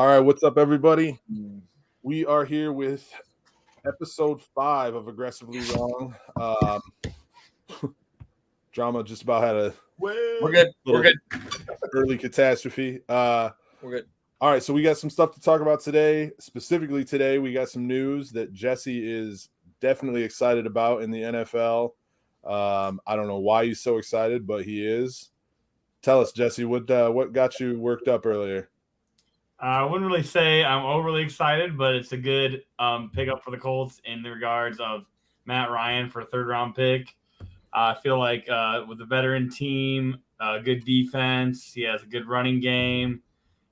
All right, what's up, everybody? We are here with episode 5 of Aggressively Wrong. Drama just about had a We're good. early catastrophe. We're good. All right, so we got some stuff to talk about today. Specifically today, we got some news that Jesse is definitely excited about in the NFL. I don't know why he's so excited, but he is. Tell us, Jesse, what got you worked up earlier? I wouldn't really say I'm overly excited, but it's a good pickup for the Colts in the regards of Matt Ryan for a third-round pick. I feel like with a veteran team, good defense, he has a good running game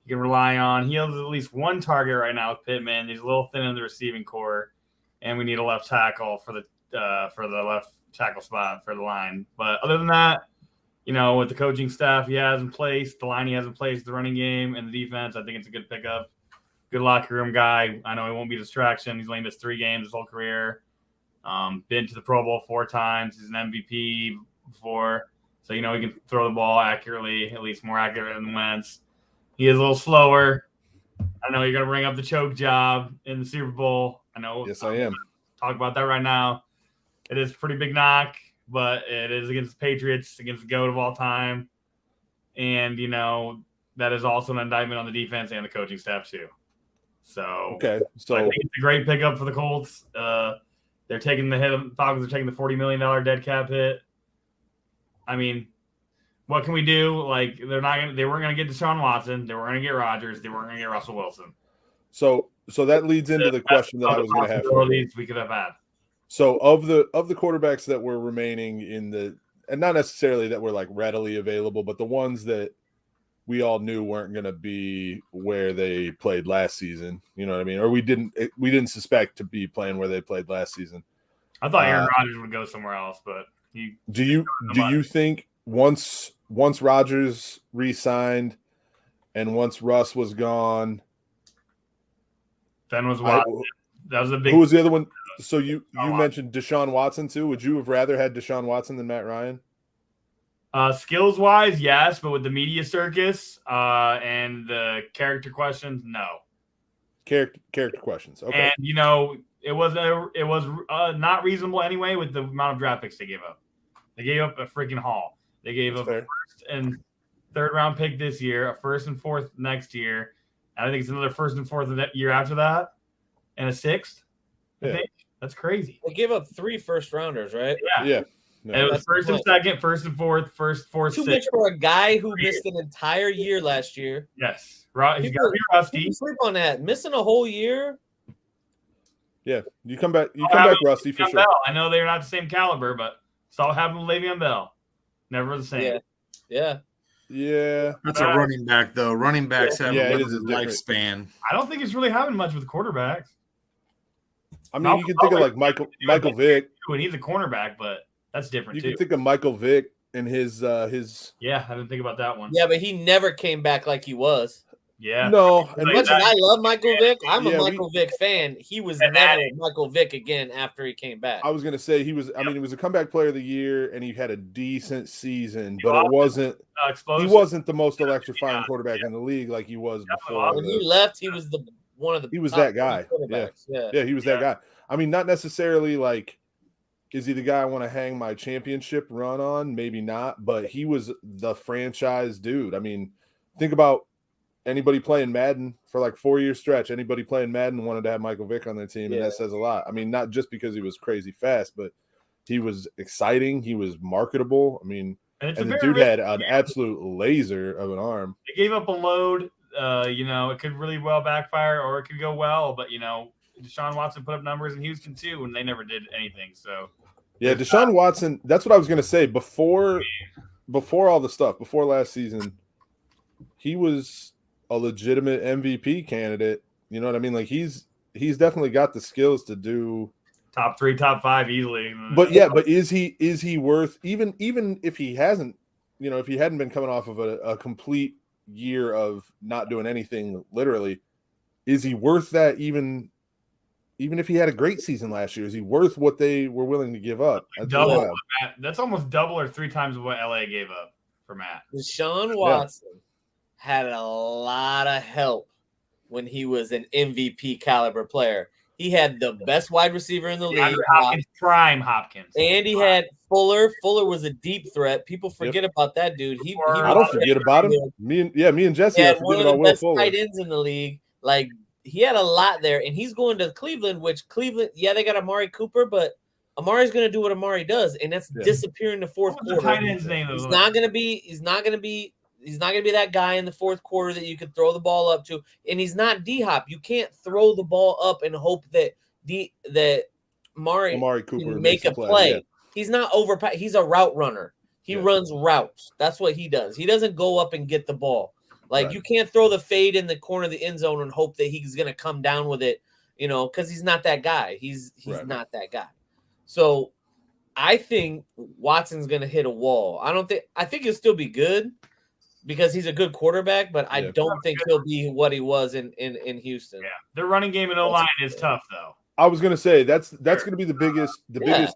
you can rely on. He has at least one target right now with Pittman. He's a little thin in the receiving core, and we need a left tackle for the left tackle spot for the line. But other than that, you know, with the coaching staff he has in place, the line he has in place, the running game, and the defense, I think it's a good pickup. Good locker room guy. I know he won't be a distraction. He's only missed 3 games his whole career. Been to the Pro Bowl 4 times. He's an MVP before. So, you know, he can throw the ball accurately, at least more accurate than Wentz. He is a little slower. I know you're going to bring up the choke job in the Super Bowl. I know. Yes, I am. Talk about that right now. It is a pretty big knock, but it is against the Patriots, against the GOAT of all time. And, you know, that is also an indictment on the defense and the coaching staff too. So, okay. So I think it's a great pickup for the Colts. They're taking the hit. Falcons are taking the $40 million dead cap hit. I mean, what can we do? Like, they weren't going to get Deshaun Watson. They weren't going to get Rodgers. They weren't going to get Russell Wilson. So that leads into the question that I was going to have for you. We could have had. So of the quarterbacks that were remaining in the, and not necessarily that were like readily available, but the ones that we all knew weren't going to be where they played last season, you know what I mean? Or we didn't suspect to be playing where they played last season. I thought Aaron Rodgers would go somewhere else, but do you think once Rodgers re-signed and once Russ was gone, then was Watson? That was a big. Who was the other one? So you mentioned Deshaun Watson too. Would you have rather had Deshaun Watson than Matt Ryan? Skills wise, yes, but with the media circus and the character questions, no. Character questions, okay. And you know, it was not reasonable anyway with the amount of draft picks they gave up. They gave up a freaking haul. They gave up a first and third round pick this year, a first and fourth next year. And I think it's another first and fourth year after that, and a sixth. I think that's crazy. They gave up 3 first rounders, right? Yeah. No, and it was first and second, first and fourth, fourth, too much for a guy who missed an entire year last year. Yes, he's got to be rusty. People sleep on that. Missing a whole year. Yeah, you come back rusty for sure. Bell. I know they're not the same caliber, but saw what happened with Le'Veon Bell. Never the same. Yeah. That's a running back, though. Running backs have a limited lifespan. I don't think it's really happened much with quarterbacks. I mean, you can think of like Michael Vick. And he's a cornerback, but that's different too. You can think of Michael Vick and his. Yeah, I didn't think about that one. Yeah, but he never came back like he was. Yeah. No. As much as I love Michael Vick, I'm a Michael Vick fan. He was never Michael Vick again after he came back. I was going to say he was a comeback player of the year and he had a decent season, but it wasn't he wasn't the most electrifying quarterback in the league like he was before. When he left, he was he was that guy. Yeah, he was that guy. I mean, not necessarily like, is he the guy I want to hang my championship run on? Maybe not, but he was the franchise dude. I mean, think about anybody playing Madden for like 4-year stretch. Anybody playing Madden wanted to have Michael Vick on their team, and that says a lot. I mean, not just because he was crazy fast, but he was exciting. He was marketable. I mean, and the dude had an absolute laser of an arm. They gave up a load. You know, it could really well backfire or it could go well, but, you know, Deshaun Watson put up numbers in Houston too, and they never did anything. So, yeah, Deshaun Watson, that's what I was going to say. Before all the stuff, before last season, he was a legitimate MVP candidate. You know what I mean? Like he's definitely got the skills to do top 3, top 5 easily. But is he worth even if he hasn't, you know, if he hadn't been coming off of a complete year of not doing anything literally, is he worth that even if he had a great season last year? Is he worth what they were willing to give up? That's almost double or 3 times what LA gave up for Matt. Deshaun Watson had a lot of help when he was an MVP caliber player. He had the best wide receiver in the league. Prime Hopkins. And he had Fuller. Fuller was a deep threat. People forget about that dude. I don't forget about him. Me and Jesse are forgetting about Will Fuller. Tight ends in the league. Like, he had a lot there, and he's going to Cleveland, which Cleveland, they got Amari Cooper, but Amari's going to do what Amari does, and that's disappear in the fourth quarter. Tight end's name he's not going to be that guy in the fourth quarter that you could throw the ball up to, and he's not D-Hop. You can't throw the ball up and hope that Amari Cooper can make a play. Yeah. He's not he's a route runner. He runs routes. That's what he does. He doesn't go up and get the ball. Like, you can't throw the fade in the corner of the end zone and hope that he's going to come down with it, because he's not that guy. He's not that guy. So I think Watson's going to hit a wall. I think he'll still be good because he's a good quarterback, but I don't think he'll be what he was in Houston. Yeah, their running game and O-line is tough, though. I was going to say that's going to be the biggest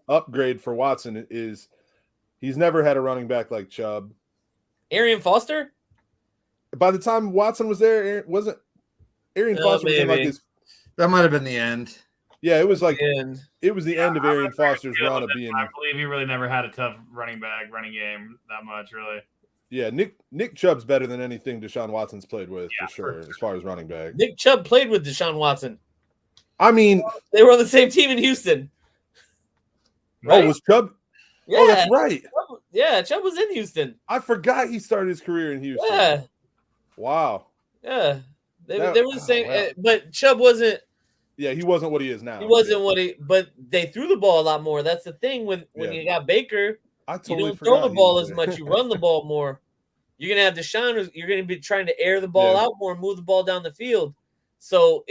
upgrade for Watson is he's never had a running back like Chubb. Arian Foster? By the time Watson was there, Arian Foster was in like his. That might have been the end. Yeah, it was like it was the end of Arian Foster's run of being. I believe he really never had a tough running game that much, really. Yeah, Nick Chubb's better than anything Deshaun Watson's played with for sure, as far as running back. Nick Chubb played with Deshaun Watson. I mean, they were on the same team in Houston. Right? Oh, was Chubb? Yeah, oh, that's right. Chubb was in Houston. I forgot he started his career in Houston. Yeah. Wow. Yeah. They were the same, but Chubb wasn't. Yeah, he wasn't what he is now. He wasn't but they threw the ball a lot more. That's the thing when you got Baker. You don't throw the ball as much. You run the ball more. You're going to have Deshaun. You're going to be trying to air the ball out more and move the ball down the field. So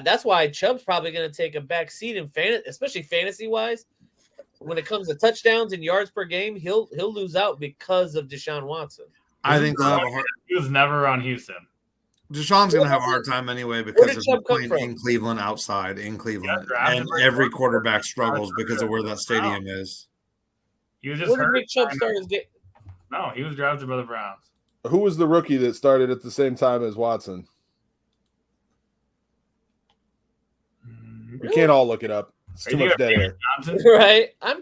that's why Chubb's probably going to take a back seat in especially fantasy-wise. When it comes to touchdowns and yards per game, he'll lose out because of Deshaun Watson. I think they'll have a hard. He was never on Houston. Deshaun's going to have a hard time anyway because of playing in Cleveland, outside in Cleveland, and every quarterback struggles because of where that stadium is. He was just hurt. Nick Chubb start his game? No, he was drafted by the Browns. Who was the rookie that started at the same time as Watson? We can't all look it up. It's too much dead air. Right? Like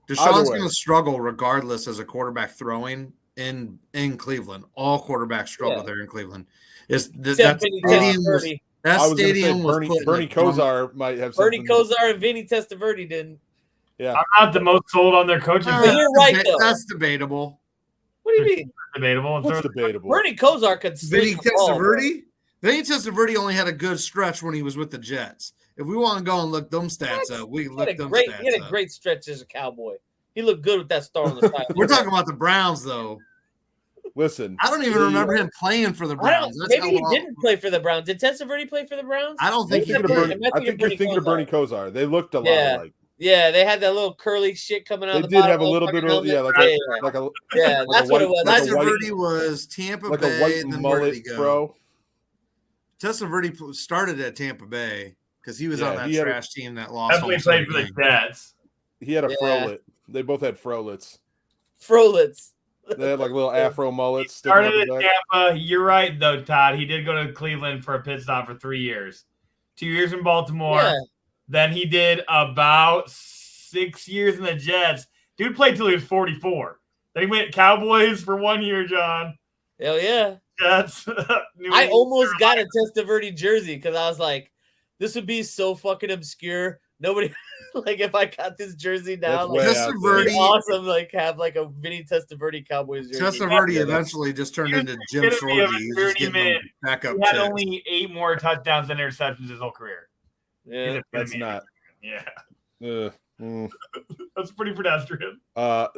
Deshaun's going to struggle regardless as a quarterback throwing in Cleveland. All quarterbacks struggle there in Cleveland. That stadium was Bernie Kosar might have something. Bernie Kosar and Vinny Testaverde didn't. Yeah, I'm not the most sold on their coaching. You're right, though. That's debatable. What do you mean? Debatable. What's debatable? Bernie Kosar could Vinny Testaverde? Vinny Testaverde only had a good stretch when he was with the Jets. If we want to go and look them stats up, we look them stats up. He had a great stretch as a Cowboy. He looked good with that star on the side. We're talking about the Browns, though. Listen, I don't even remember him playing for the Browns. Maybe he didn't play for the Browns. Did Testaverde play for the Browns? I don't think I think you're thinking of Bernie Kosar. They looked a lot like. Yeah, they had that little curly shit coming out. They did have a little bit of that's what it was. Testaverde was Tampa like Bay, a white and then mullet fro. Testaverde started at Tampa Bay because he was on that trash team that lost. Definitely played for the Jets. He had a frolet. They both had frolets. They had like little afro mullets. Started at Tampa. You're right, though, Todd. He did go to Cleveland for a pit stop for 3 years. 2 years in Baltimore. Yeah. Then he did about 6 years in the Jets. Dude played till he was 44. Then he went Cowboys for 1 year, John. Hell yeah. Jets. I almost got a Testaverde jersey because I was like, this would be so fucking obscure. Nobody like if I got this jersey now, like Testaverde, awesome. Like have like a Vinny Testaverde Cowboys jersey. Testaverde eventually just turned into Jim Sorgi. He's just getting back up. He had only 8 more touchdowns than interceptions his whole career. Yeah, that's not. Yeah. That's pretty pedestrian.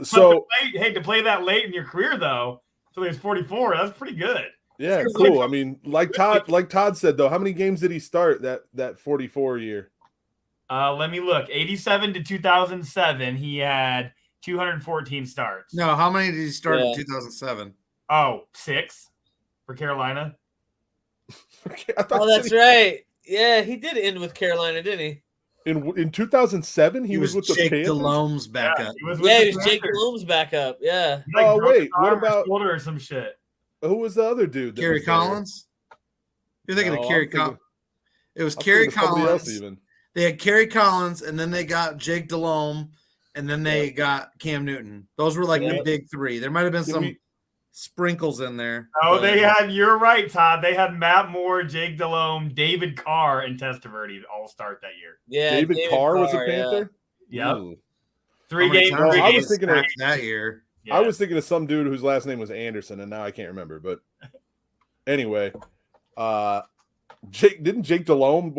So to play that late in your career though, until he was 44, that's pretty good. Yeah, cool. I mean, like Todd said though, how many games did he start that 44 year? Let me look. 87 to 2007, he had 214 starts. No, how many did he start in 2007? Oh, 6 for Carolina. That's right. Yeah, he did end with Carolina, didn't he? In 2007, he was with the Jake Panthers? Delhome's backup. He was Jake Delhome's backup. Yeah. Oh, wait. What about shoulder or some shit? Who was the other dude? Kerry Collins. You're thinking of Kerry Collins. It was Kerry Collins. Even. They had Kerry Collins, and then they got Jake Delhomme, and then they got Cam Newton. Those were like the big three. There might have been some sprinkles in there. Oh, they had. You're right, Todd. They had Matt Moore, Jake Delhomme, David Carr, and Testaverde all start that year. Yeah, David Carr was a Panther. Yeah. Yep. 3 games. I was thinking of that year. Yeah. I was thinking of some dude whose last name was Anderson, and now I can't remember. But anyway, didn't Jake Delhomme,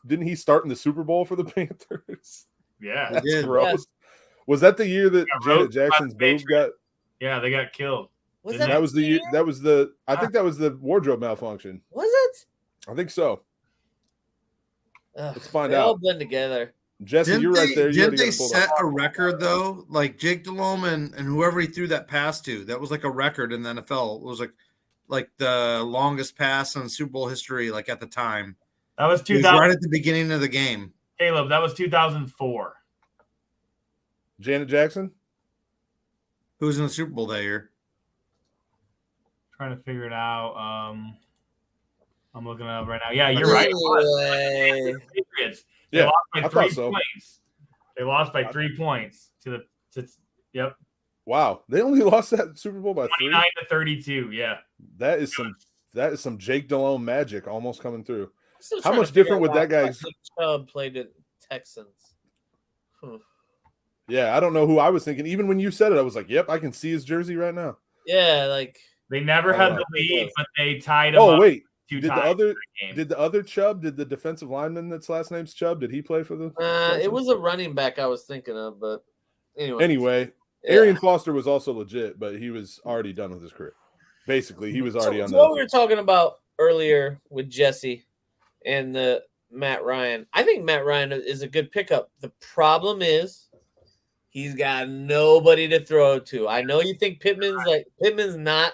didn't he start in the Super Bowl for the Panthers? Yeah. That's gross. Yeah. Was that the year that Janet Jackson's boob got? Yeah, they got killed. That was the year? That was the. I think that was the wardrobe malfunction. Was it? I think so. Let's find they out. all blend together. Jesse, you're right there. Didn't they set a record though? Like Jake Delhomme and whoever he threw that pass to, that was like a record in the NFL. It was like the longest pass in Super Bowl history, like at the time. That was 2000. Right at the beginning of the game. Caleb, that was 2004. Janet Jackson? Who was in the Super Bowl that year? Trying to figure it out. I'm looking it up right now. Yeah, you're right. Patriots. They lost by 3 points. They lost by 3 points to yep. Wow, they only lost that Super Bowl by 29 to 32. Yeah, that is some Jake Delhomme magic almost coming through. How much different would that guy? Nick Chubb played at Texans. Yeah, I don't know who I was thinking. Even when you said it, I was like, "Yep, I can see his jersey right now." Yeah, like they never had the lead, but they tied him. Oh wait. Did the other Chubb? Did the defensive lineman that's last name's Chubb? Did he play for the? It was a running back I was thinking of, but anyway, Arian Foster was also legit, but he was already done with his career. Basically, he was already on. What we were talking about earlier with Jesse and the Matt Ryan, I think Matt Ryan is a good pickup. The problem is he's got nobody to throw to. I know you think Pittman's not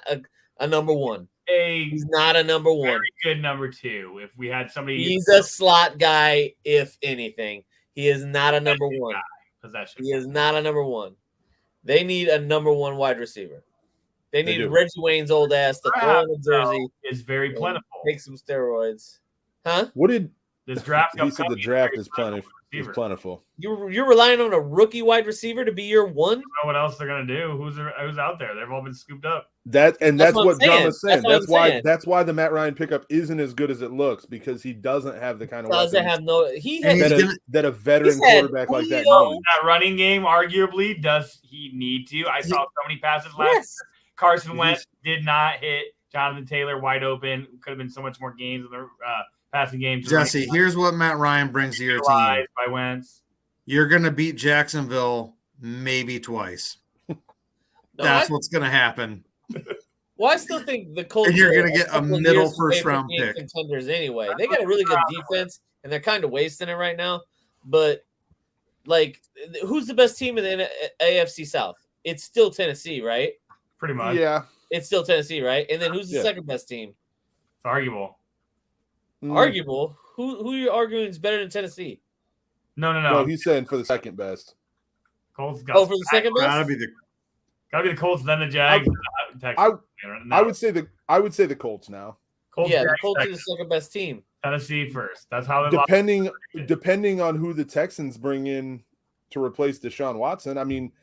a number one. He's not a number one. Very good number two. If we had somebody, he's a slot guy. If anything, he is not a number one. Possession. He is not a number one. They need a number one wide receiver. They need Reggie Wayne's old ass to throw in a jersey. Is very plentiful. Take some steroids, huh? What did this draft? He said the draft is plentiful. You're relying on a rookie wide receiver to be your one. I don't know what else they're gonna do. Who's out there? They've all been scooped up. That's what John was saying. That's why the Matt Ryan pickup isn't as good as it looks, because he doesn't have the kind of that a veteran quarterback like that needs. That running game, arguably, does he need to? I saw so many passes last year. Carson Wentz did not hit Jonathan Taylor wide open. Could have been so much more games in the passing games. Jesse, here's what Matt Ryan brings to your team. By Wentz. You're going to beat Jacksonville maybe twice. That's what's going to happen. Well, I still think the Colts. And you're going to get a middle first-round pick. Contenders anyway. They got a really good defense, and they're kind of wasting it right now. But, like, who's the best team in the AFC South? It's still Tennessee, right? Pretty much. Yeah. It's still Tennessee, right? And then who's the second best team? It's arguable. Arguable? Who are you arguing is better than Tennessee? No. He's saying for the second best. Colts for the second best? Gotta be the Colts, then the Jags. I would say the Colts now. The Colts are the second best team. Tennessee first. That's how they depending on who the Texans bring in to replace Deshaun Watson. I mean,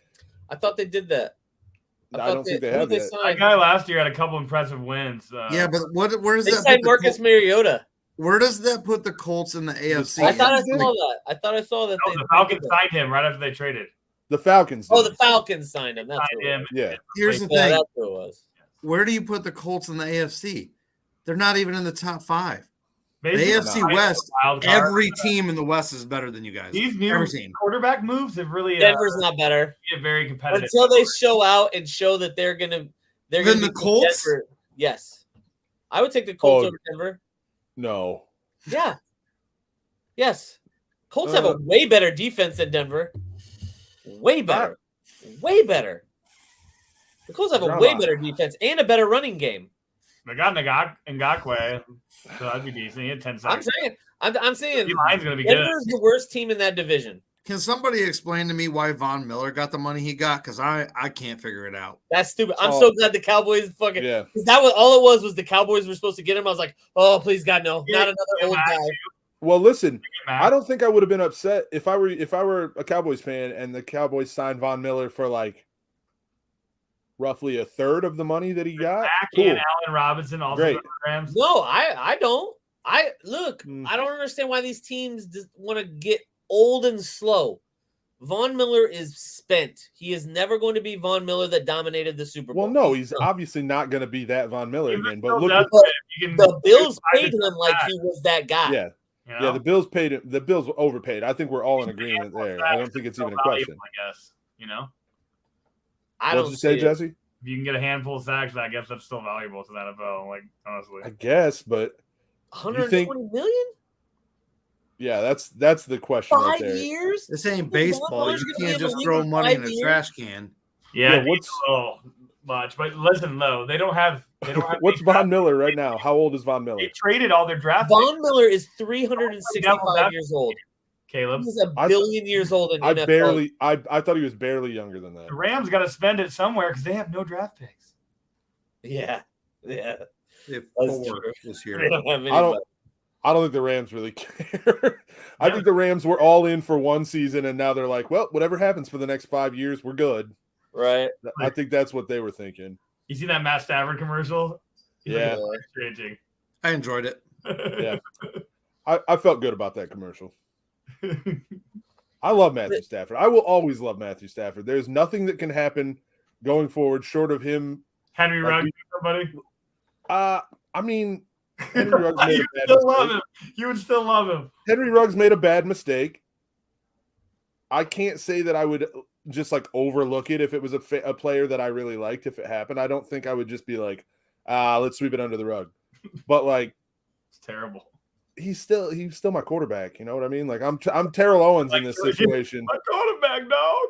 I thought they did that. I don't think they have that. That guy last year had a couple impressive wins. But where does they that signed Marcus Mariota? Where does that put the Colts in the AFC? I thought I saw that. The Falcons signed him right after they traded. The Falcons. The Falcons signed him. That's him. Yeah. Here's the thing. That's what it was. Where do you put the Colts in the AFC? They're not even in the top 5. Basically, the AFC West, every team in the West is better than you guys. These new quarterback moves have really Denver's not better. Very competitive until they show out and show that they're gonna the Colts. Denver. Yes, I would take the Colts over Denver. No. Yeah. Yes, Colts have a way better defense than Denver. Way better. Way better. The Colts have a way better defense and a better running game. They got Ngakoue, so that'd be decent. He had 10 seconds. I'm saying D-line's gonna be Denver's the worst team in that division. Can somebody explain to me why Von Miller got the money he got? Because I can't figure it out. That's stupid. I'm so glad the Cowboys fucking. Yeah. That was all it was the Cowboys were supposed to get him. I was like, oh please God no, not another old guy. Well, listen, I don't think I would have been upset if I were a Cowboys fan and the Cowboys signed Von Miller for like roughly a third of the money that he got. Cool. And Allen Robinson also. Great. Rams. No, I don't. I don't understand why these teams want to get old and slow. Von Miller is spent. He is never going to be Von Miller that dominated the Super Bowl. Well, no, he's obviously not going to be that Von Miller again. But look, the Bills paid him like he was that guy. Yeah. You know? Yeah, the Bills paid him. The Bills overpaid. I think we're all in agreement there. I don't think it's even a question. I guess, you know. I don't say, Jesse? If you can get a handful of sacks, I guess that's still valuable to the NFL. Like, honestly, I guess, but 120 million? Yeah, that's the question. 5 right there. years? This ain't baseball. You can't just throw money in a trash can. Yeah, what's much? But listen, though, they don't have. What's Von Miller right now? How old is Von Miller? They traded all their draft. Von Miller is 365 years old. Caleb, he's a billion years old in NFL. I thought he was barely younger than that. The Rams got to spend it somewhere because they have no draft picks. Yeah. They have 4 this year. I don't think the Rams really care. I think the Rams were all in for one season, and now they're like, well, whatever happens for the next 5 years, we're good. Right. I think that's what they were thinking. You see that Matt Stafford commercial? Yeah. I enjoyed it. Yeah. I felt good about that commercial. I love Matthew Stafford. I will always love Matthew Stafford. There's nothing that can happen going forward short of him. Henry Ruggs, somebody? I mean, Henry Ruggs made a bad mistake. You would still love him. Henry Ruggs made a bad mistake. I can't say that I would just like overlook it if it was a player that I really liked. If it happened, I don't think I would just be like, let's sweep it under the rug. But like, it's terrible. He's still my quarterback. You know what I mean? Like I'm Terrell Owens in this situation. My quarterback, dog.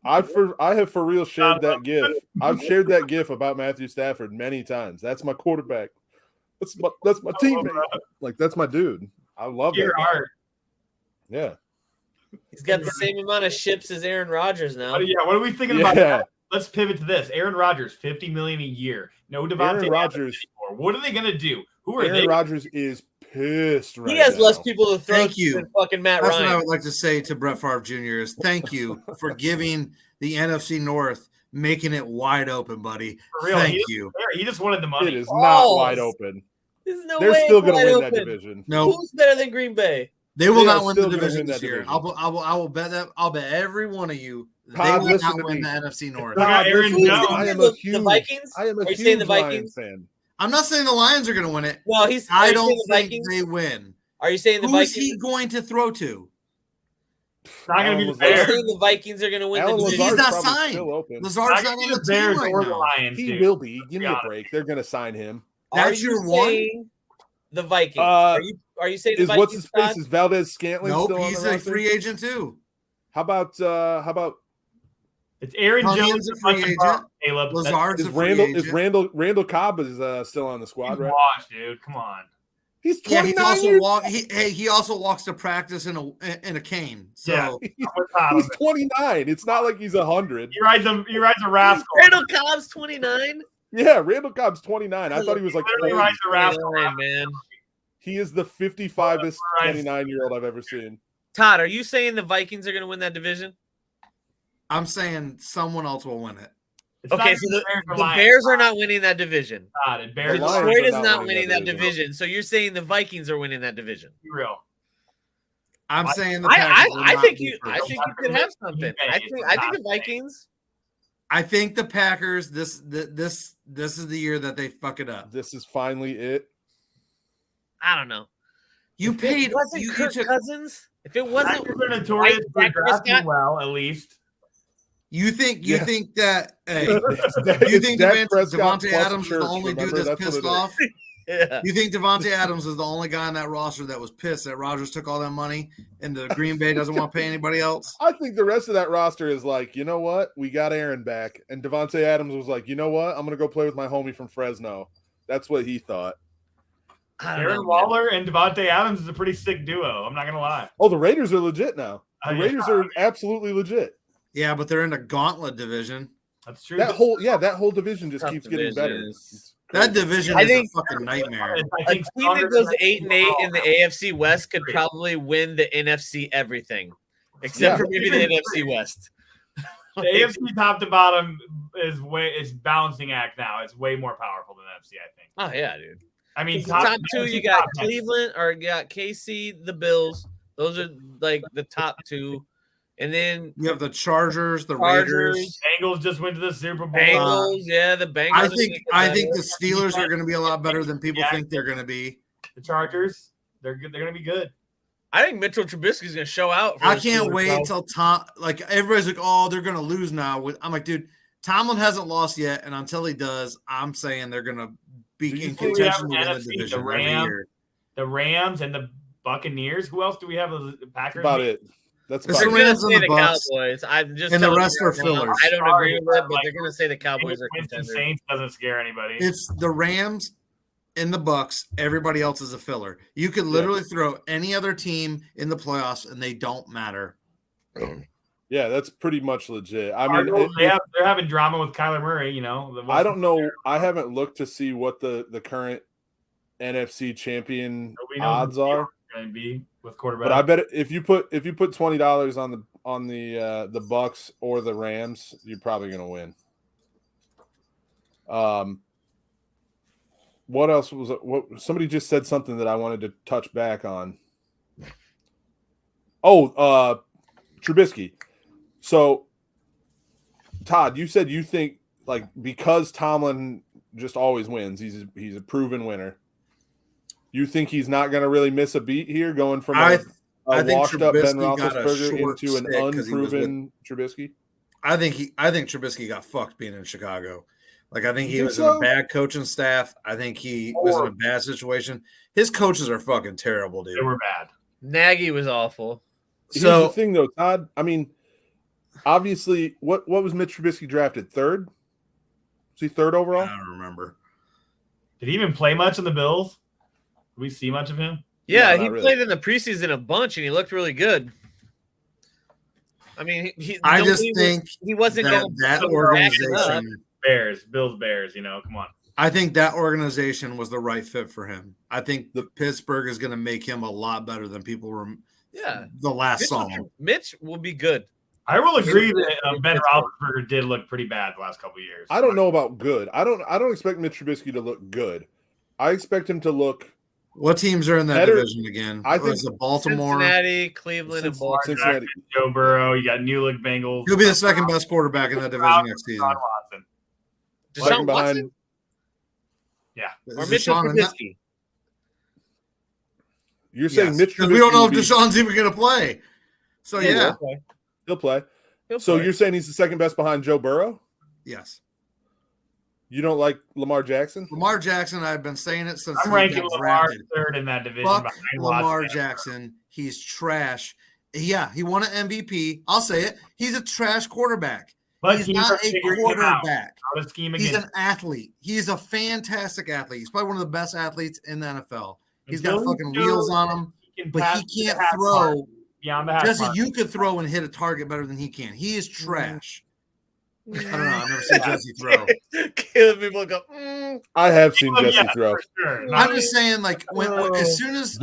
I have for real shared that gif. I've shared that gif about Matthew Stafford many times. That's my quarterback. That's my teammate. Like that's my dude. I love your heart. Yeah. He's got the same amount of ships as Aaron Rodgers now. What are we thinking about that? Let's pivot to this. Aaron Rodgers, $50 million a year. No Devontae Rodgers anymore. What are they going to do? Who are they? Aaron Rodgers is pissed right now. He has less people to throw than fucking Matt Ryan. That's what I would like to say to Brett Favre Jr. is thank you for giving the NFC North, making it wide open, buddy. For real, thank you. He just wanted the money. It is not wide open. They're still going to win that division. No, who's better than Green Bay? They will not win the division this year. I will bet that. I'll bet every one of you they will not win the NFC North. I am a huge Vikings. I am a huge Lions fan. I'm not saying the Lions are going to win it. No, I don't think they win. Are you saying the Vikings? Who's he going to throw to? It's not going to be the Bears. Bears. Are you saying the Vikings are going to win the division? He's not signed. Lazard's not on the team right now. Lions, he will be. Give me a break. They're going to sign him. That's your one. The Vikings. Are you saying the Vikings? What's his face? Is Valdez Scantling still on the roster? He's a free agent too. How about? It's Aaron Jones, a free agent. Caleb. Lazard's a free agent. Is Randall Cobb is still on the squad, right? Washed, dude. Come on. He's 29 years. He also walks to practice in a cane. So he's 29. It's not like he's 100. He rides a rascal. Randall Cobb's 29. Yeah, Randall Cobb's 29. I thought he was like 40. Rides a rascal, man. He is the 55th 29-year-old I've ever seen. Todd, are you saying the Vikings are going to win that division? I'm saying someone else will win it. Okay, so the Bears are not winning that division. Detroit is not winning that division. So you're saying the Vikings are winning that division? Be real. I'm saying the Packers. I think you could have something. I think the Vikings. I think the Packers. This is the year that they fuck it up. This is finally it. I don't know. You paid. Wasn't Kirk Cousins? If it wasn't, you're notorious for drafting well, at least. You think that you think Devontae Adams is the only dude that's pissed off? Yeah. You think Devontae Adams is the only guy on that roster that was pissed that Rodgers took all that money and the Green Bay doesn't want to pay anybody else? I think the rest of that roster is like, you know what? We got Aaron back. And Devontae Adams was like, you know what? I'm going to go play with my homie from Fresno. That's what he thought. Aaron Waller and Devontae Adams is a pretty sick duo. I'm not going to lie. Oh, the Raiders are legit now. The Raiders are absolutely legit. Yeah, but they're in a gauntlet division. That's true. That whole division just keeps getting better. That division is a fucking nightmare. I think a team that goes 8-8 in the AFC West could probably win the NFC everything, except for maybe the NFC West. The AFC top to bottom is balancing act now. It's way more powerful than NFC, I think. Oh yeah, dude. I mean, top two, you got Cleveland or you got KC, the Bills. Those are like the top two. And then you have the Chargers, the Raiders. Bengals just went to the Super Bowl. Bengals, the Bengals. I think the Steelers are going to be a lot better than people think they're going to be. The Chargers, they're good. They're going to be good. I think Mitchell Trubisky is going to show out. I can't wait till everybody's like, oh, they're going to lose now. I'm like, dude, Tomlin hasn't lost yet, and until he does, I'm saying they're going to be in contention to win the division every year. The Rams and the Buccaneers. Who else do we have? The Packers. About it. That's the Rams and the Cowboys. I'm just and the rest are fillers. I don't agree with it, but they're going to say the Cowboys are contenders. Saints doesn't scare anybody. It's the Rams and the Bucks. Everybody else is a filler. You could literally throw any other team in the playoffs, and they don't matter. Yeah, that's pretty much legit. I mean, they're having drama with Kyler Murray. You know, I don't know. I haven't looked to see what the current NFC champion odds are. Going to be with quarterback. But I bet if you put $20 on the Bucks or the Rams, you're probably going to win. What else was it? What somebody just said something that I wanted to touch back on. Oh, Trubisky. So, Todd, you said you think like because Tomlin just always wins, he's a proven winner. You think he's not going to really miss a beat here, going from a washed-up Ben Roethlisberger into an unproven Trubisky? I think Trubisky got fucked being in Chicago. Like, I think he was in a bad coaching staff. I think he was in a bad situation. His coaches are fucking terrible, dude. They were bad. Nagy was awful. Here's the thing, though, Todd. I mean, obviously, what was Mitch Trubisky drafted? Third? Was he third overall? I don't remember. Did he even play much in the Bills? Did we see much of him? Yeah, he played in the preseason a bunch, and he looked really good. I mean, I just think he wasn't that organization. Bills, Bears. You know, come on. I think that organization was the right fit for him. I think the Pittsburgh is going to make him a lot better than people were. Yeah, the last song. Mitch will be good. I will agree that Ben Roethlisberger did look pretty bad the last couple of years. I don't know about good. I don't expect Mitch Trubisky to look good. I expect him to look. What teams are in that division again? I think it's Baltimore, Cincinnati, Cleveland, and Baltimore. Cincinnati. Joe Burrow. You got New Look Bengals. He'll be the second best quarterback in that division next season. Deshaun Watson? Yeah. Or Mitchell Trubisky. You're saying Mitch Trubisky? We don't know if Deshaun's even going to play. So yeah, he'll play. So you're saying he's the second best behind Joe Burrow? Yes. You don't like Lamar Jackson? Lamar Jackson, I've been saying it since I'm ranking Lamar third in that division. Fuck Lamar Jackson. He's trash. Yeah, he won an MVP. I'll say it. He's a trash quarterback. But he's not a quarterback. He's an athlete. He's a fantastic athlete. He's probably one of the best athletes in the NFL. He's got fucking wheels on him, but he can't throw. Jesse, you could throw and hit a target better than he can. He is trash. I don't know. I've never seen Jesse throw. People go, I have seen Jesse throw. Sure. I'm just saying, like, as soon as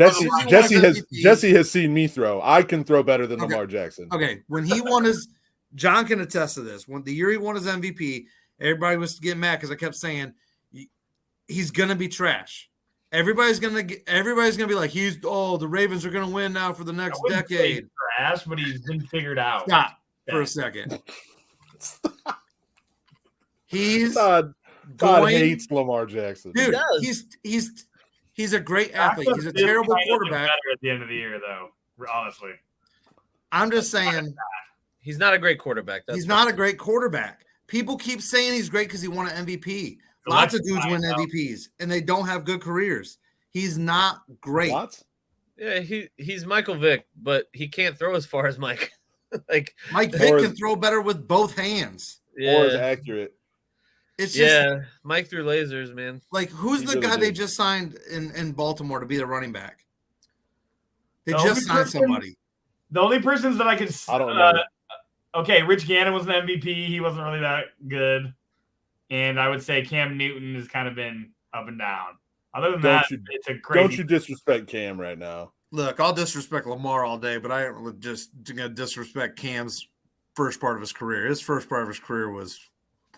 Jesse has seen me throw. I can throw better than Lamar Jackson. Okay, when he won his, John can attest to this. When the year he won his MVP, everybody was getting mad because I kept saying he's gonna be trash. Everybody's gonna be like, the Ravens are gonna win now for the next decade. Trash, but he's been figured out. Stop for a second. He's God hates Lamar Jackson. Dude, he's a great athlete. He's a terrible quarterback. Better at the end of the year, though. Honestly, I'm just saying he's not a great quarterback. He's not a great quarterback. People keep saying he's great because he won an MVP. Lots of dudes win MVPs, and they don't have good careers. He's not great. What? Yeah, he's Michael Vick, but he can't throw as far as Mike. Like Mike Vick can throw better with both hands. Yeah. Or is accurate. It's just, Mike threw lasers, man. Like, who's the guy they just signed in Baltimore to be the running back? They just signed somebody. The only persons that I could, I don't know. Okay, Rich Gannon was an MVP. He wasn't really that good, and I would say Cam Newton has kind of been up and down. Other than it's a crazy. Don't you disrespect Cam right now? Look, I'll disrespect Lamar all day, but I ain't just gonna disrespect Cam's first part of his career. His first part of his career was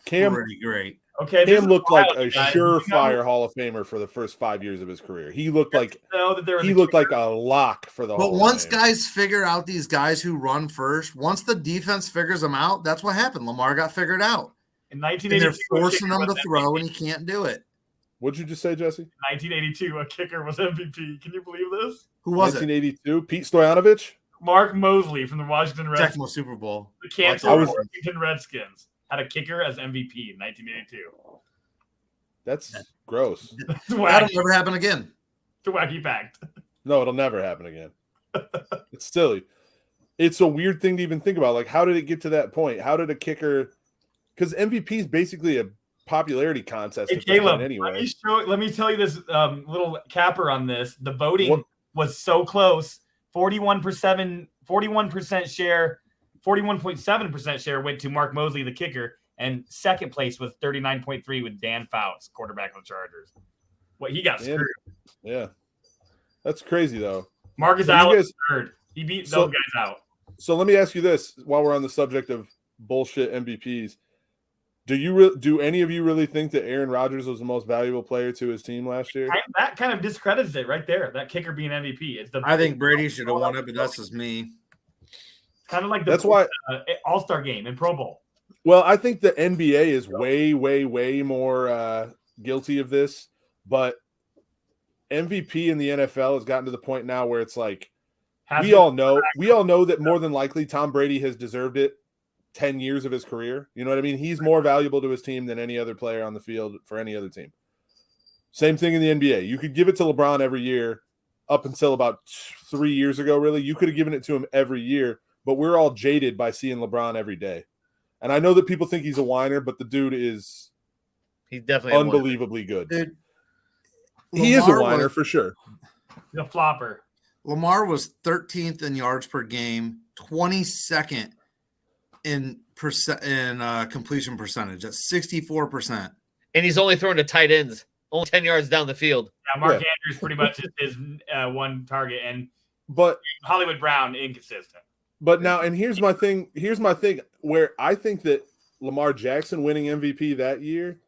pretty great. Okay, Cam looked like a surefire Hall of Famer for the first 5 years of his career. He looked like a lock for the Hall of Fame. But once guys figure out these guys who run first, once the defense figures them out, that's what happened. Lamar got figured out. In 1982, they're forcing him to throw, and he can't do it. What'd you just say, Jesse? 1982, a kicker was MVP. Can you believe this? Who was 1982? Pete Stoyanovich? Mark Mosley from the Washington Redskins. Tecmo Super Bowl. The canceled Washington Redskins had a kicker as MVP in 1982. That's gross. That'll never happen again. It's a wacky fact. No, it'll never happen again. It's silly. It's a weird thing to even think about. Like, how did it get to that point? How did a kicker? Because MVP is basically a popularity contest. Hey, Caleb, anyway. Let me tell you this little capper on this. The voting was so close. 41% share, 41.7% share went to Mark Mosley, the kicker, and second place was 39.3 with Dan Fouts, quarterback of the Chargers. He got screwed. Yeah. That's crazy, though. Marcus Allen was third. He beat those guys out. So let me ask you this while we're on the subject of bullshit MVPs. Do any of you really think that Aaron Rodgers was the most valuable player to his team last year? That kind of discredits it right there. That kicker being MVP. I think Brady should have won it, but that's just me. Kind of like that's why All-Star game and Pro Bowl. Well, I think the NBA is way, way, way more guilty of this, but MVP in the NFL has gotten to the point now where it's like we all know that more than likely Tom Brady has deserved it 10 years of his career. You know what I mean? He's more valuable to his team than any other player on the field for any other team. Same thing in the NBA. You could give it to LeBron every year up until about 3 years ago, really. You could have given it to him every year, but we're all jaded by seeing LeBron every day. And I know that people think he's a whiner, but the dude is definitely unbelievably good. Dude, he is a whiner for sure. The flopper. Lamar was 13th in yards per game, 22nd in completion percentage at 64%. And he's only throwing to tight ends, only 10 yards down the field. Yeah, Mark Andrews pretty much is one target, but Hollywood Brown inconsistent. But now, and here's my thing. Where I think that Lamar Jackson winning MVP that year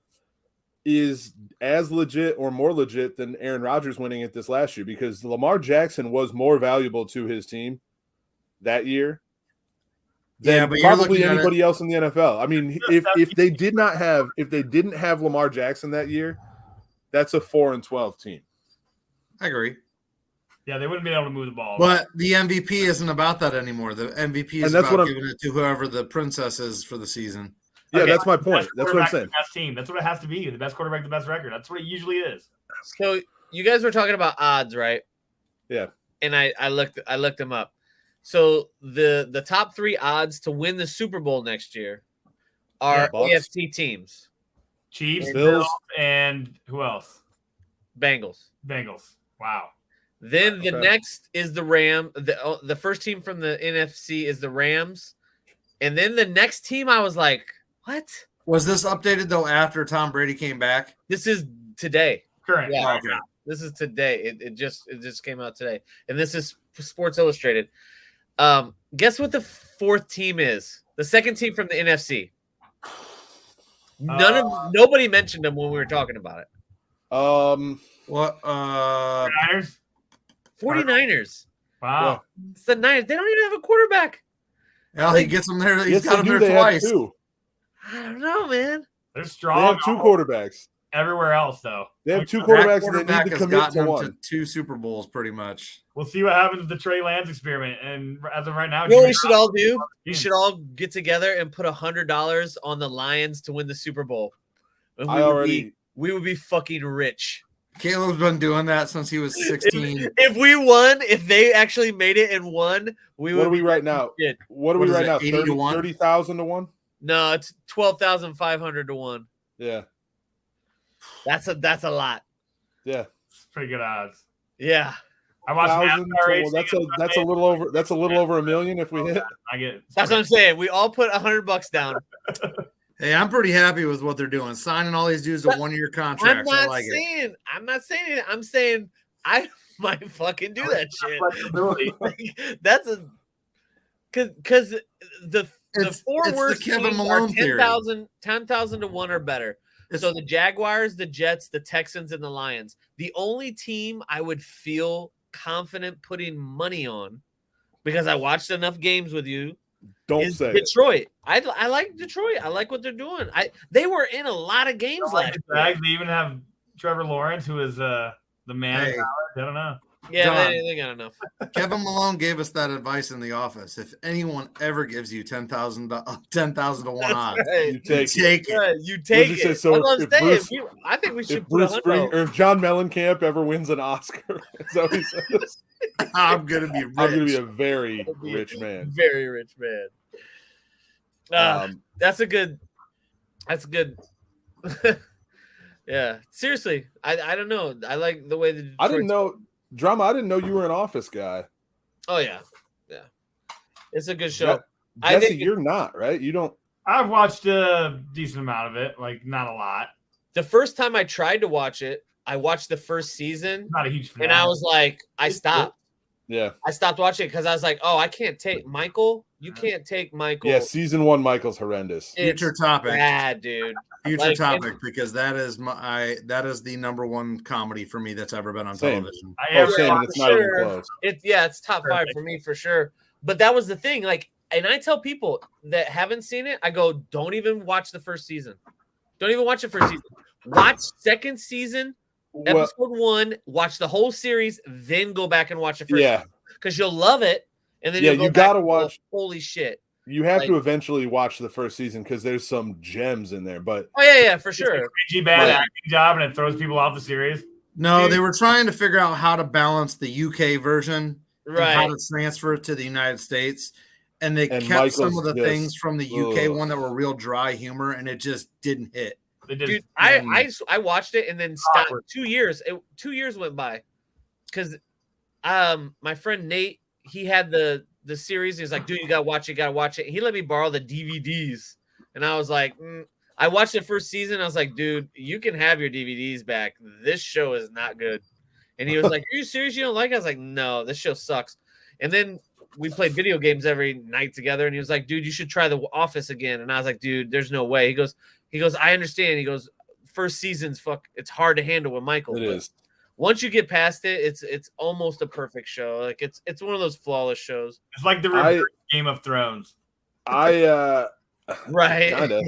is as legit or more legit than Aaron Rodgers winning it this last year, because Lamar Jackson was more valuable to his team that year than probably anybody else in the NFL. I mean, if they didn't have Lamar Jackson that year, that's a 4-12 team. I agree. Yeah, they wouldn't be able to move the ball. But the MVP isn't about that anymore. The MVP is about giving it to whoever the princess is for the season. Yeah, okay, that's my point. That's what I'm saying. Best team. That's what it has to be. The best quarterback, the best record. That's what it usually is. So you guys were talking about odds, right? Yeah. And I looked them up. So the top 3 odds to win the Super Bowl next year are AFC teams. Chiefs, Bills, and who else? Bengals. Wow. Then the next is the Rams. The first team from the NFC is the Rams. And then the next team, I was like, what? Was this updated, though, after Tom Brady came back? This is today. Correct. Yeah. Okay. This is today. It just came out today. And this is Sports Illustrated. Guess what the 4th team is? The second team from the NFC. Nobody mentioned them when we were talking about it. What? 49ers. Wow. It's the Niners. They don't even have a quarterback. Yeah, he gets them there. He's got them there twice. I don't know, man. They're strong. They have 2 quarterbers. Everywhere else, though. They have 2 quarterbacks, and they need to commit to one. To 2 Super Bowls, pretty much. We'll see what happens with the Trey Lance experiment. And as of right now, you know what we should all do? You should all get together and put $100 on the Lions to win the Super Bowl. And we would be fucking rich. Caleb's been doing that since he was 16. If we won, if they actually made it and won, we would. What are we right now? What are we right now? 30,000 to 1? No, it's 12,500 to 1. Yeah. That's a lot. Yeah. It's pretty good odds. Yeah. I watched NASCAR racing. That's a little over $1 million if we hit. That's what I'm saying. We all put $100 down. Hey, I'm pretty happy with what they're doing. Signing all these dudes to 1-year contracts. I'm not saying it. I'm saying I might fucking do that shit. That's a because the four worst teams are 10,000 to 1 or better. So the Jaguars, the Jets, the Texans, and the Lions. The only team I would feel confident putting money on, because I watched enough games with you, is Detroit. I like Detroit. I like what they're doing. They were in a lot of games last year. They even have Trevor Lawrence, who is the man of college. I don't know. Yeah, they got enough. Kevin Malone gave us that advice in the office. If anyone ever gives you 10,000 to 1 odds, you take it. You take it. So I think we should if Bruce Spring, or if John Mellencamp ever wins an Oscar, so he says, I'm gonna be rich. I'm gonna be a very rich man. Very rich man. That's good. Yeah, seriously, I don't know. I like the way the I didn't know you were an Office guy. Oh yeah, it's a good show. Jesse, you're not, right? You don't. I've watched a decent amount of it, like not a lot. The first time I tried to watch it, I watched the first season. Not a huge fan. And I was like, I stopped. Yeah, I stopped watching it because I was like, oh, I can't take Michael. You can't take Michael. Yeah, season 1, Michael's horrendous. Future topic, bad dude. Future topic, because that is the number 1 comedy for me that's ever been on television. It's not even close. It's top 5 for me for sure. But that was the thing, like, and I tell people that haven't seen it, I go, don't even watch the first season. Don't even watch the first season. Watch second season. Episode 1, watch the whole series, then go back and watch the first season. Because you'll love it. And then you gotta watch. Holy shit. You have to eventually watch the first season because there's some gems in there. But for sure. It's a bad acting job, and it throws people off the series. No, they were trying to figure out how to balance the UK version, right? And how to transfer it to the United States. And they kept some of the things from the UK one that were real dry humor, and it just didn't hit. Dude, I watched it and then stopped. 2 years. 2 years went by because my friend Nate, he had the series. He's like, dude, you gotta watch it. He let me borrow the DVDs, and I was like, I watched the first season. I was like, dude, you can have your DVDs back. This show is not good. And he was like, are you serious? You don't like it? I was like, no, this show sucks. And then we played video games every night together, and he was like, dude, you should try The Office again. And I was like, dude, there's no way. He goes, I understand. He goes, first season's it's hard to handle with Michael. It is. Once you get past it, it's almost a perfect show. Like it's one of those flawless shows. It's like the reverse Game of Thrones. Right. Kinda.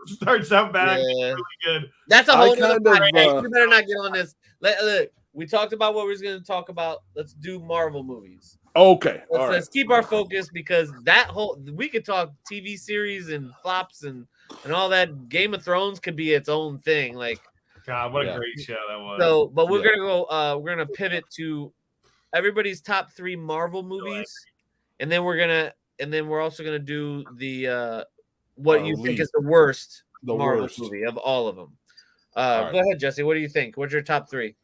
Starts out bad, really good. That's a whole other podcast. You better not get on this. Look, we talked about what we was going to talk about. Let's do Marvel movies. Okay. Let's keep our focus, because we could talk TV series and flops and all that. Game of Thrones could be its own thing. Like, God, what a great show that was. So, but we're gonna go. We're gonna pivot to everybody's top 3 Marvel movies, and then we're also gonna do the what you think is the worst Marvel movie of all of them. Go ahead, Jesse. What do you think? What's your top 3?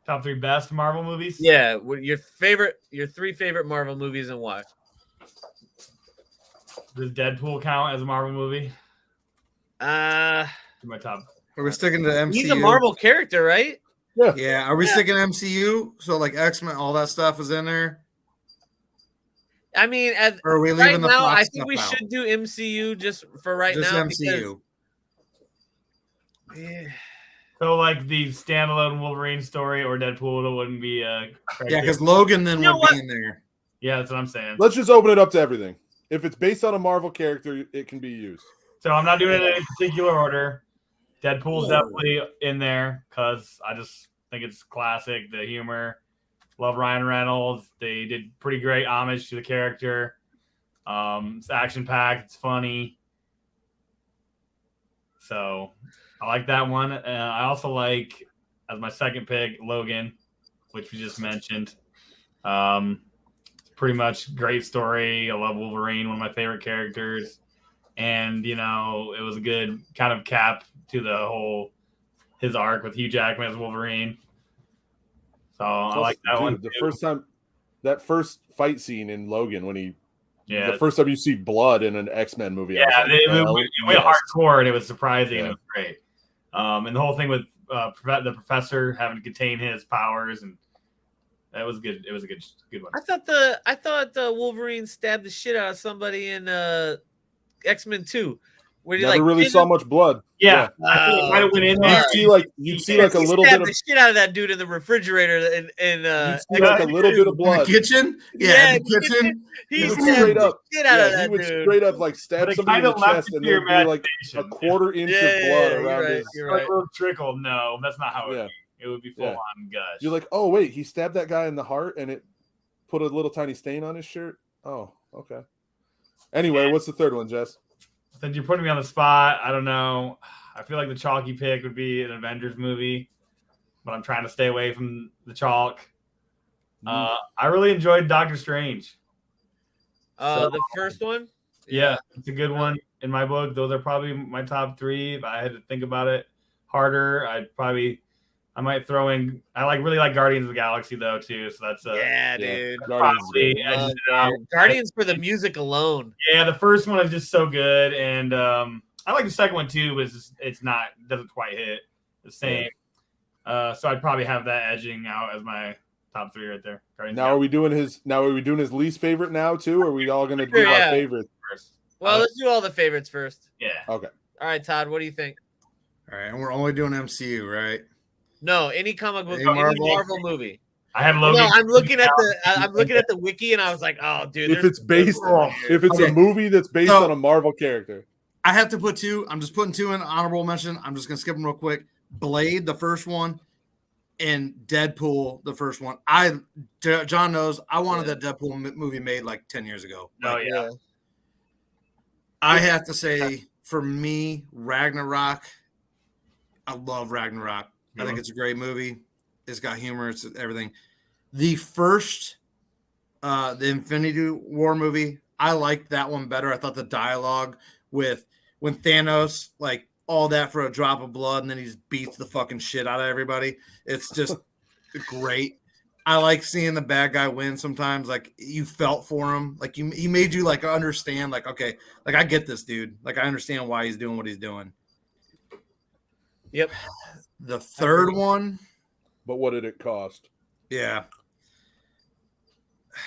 Top 3 best Marvel movies? Yeah, your 3 favorite Marvel movies and why? Does Deadpool count as a Marvel movie? My top. Are we sticking to MCU? He's a Marvel character, right? Yeah. Are we sticking to MCU? So like X-Men, all that stuff is in there. I mean, or are we leaving right now, I think we should do MCU just for right now. Just MCU. So like the standalone Wolverine story or Deadpool wouldn't be because Logan then would be in there. Yeah, that's what I'm saying. Let's just open it up to everything. If it's based on a Marvel character, it can be used. So I'm not doing it in any particular order. Deadpool's definitely in there because I just think it's classic. The humor. Love Ryan Reynolds. They did pretty great homage to the character. It's action-packed. It's funny. So I like that one. I also like, as my second pick, Logan, which we just mentioned. It's pretty much great story. I love Wolverine, one of my favorite characters. And, it was a good kind of cap to his arc with Hugh Jackman as Wolverine. So I like that one. That first fight scene in Logan when he. Yeah. The first time you see blood in an X-Men movie. Yeah, it went hardcore and it was surprising. Yeah. And it was great. And the whole thing with the professor having to contain his powers, and that was good. It was a good one. I thought Wolverine stabbed the shit out of somebody in X-Men 2. Where he never really saw much blood. Yeah, I think it might have went in there. You'd see like a little bit of the shit out of that dude in the refrigerator, and you'd see like a little bit of blood. In the kitchen, yeah, in the kitchen. He would straight up shit out of that he would dude. straight up like stab somebody in the chest, and there'd be like a quarter inch of blood around his. You're right. A little trickle. No, that's not how it would be. It would be full on gush. You're like, oh wait, he stabbed that guy in the heart, and it put a little tiny stain on his shirt. Oh, okay. Anyway, what's the third one, Jess? Since you're putting me on the spot, I don't know. I feel like the chalky pick would be an Avengers movie, but I'm trying to stay away from the chalk. I really enjoyed Doctor Strange. The first one? Yeah, it's a good one in my book. Those are probably my top 3. If I had to think about it harder, I might throw in. I really like Guardians of the Galaxy though too. So that's dude. Probably Guardians for the music alone. Yeah, the first one is just so good, and I like the second one too, but doesn't quite hit the same. So I'd probably have that edging out as my top 3 right there. Are we doing his least favorite now too? Or are we all gonna do our favorites first? Well, let's do all the favorites first. Yeah. Okay. All right, Todd, what do you think? All right, and we're only doing MCU, right? No, any comic book, any Marvel movie. I have Logan. No, I'm looking at the wiki, and I was like, oh, dude. If it's a movie that's based on a Marvel character, I have to put 2. I'm just putting 2 in honorable mention. I'm just gonna skip them real quick. Blade, the first one, and Deadpool, the first one. John knows I wanted that Deadpool movie made like 10 years ago. Oh yeah. I have to say, for me, Ragnarok. I love Ragnarok. I think it's a great movie. It's got humor. It's everything. The first, the Infinity War movie, I liked that one better. I thought the dialogue with when Thanos, like all that for a drop of blood, and then he just beats the fucking shit out of everybody. It's just great. I like seeing the bad guy win sometimes. Like you felt for him. Like he made you like understand. Like okay, like I get this dude. Like I understand why he's doing what he's doing. Yep. The third one. But what did it cost? Yeah.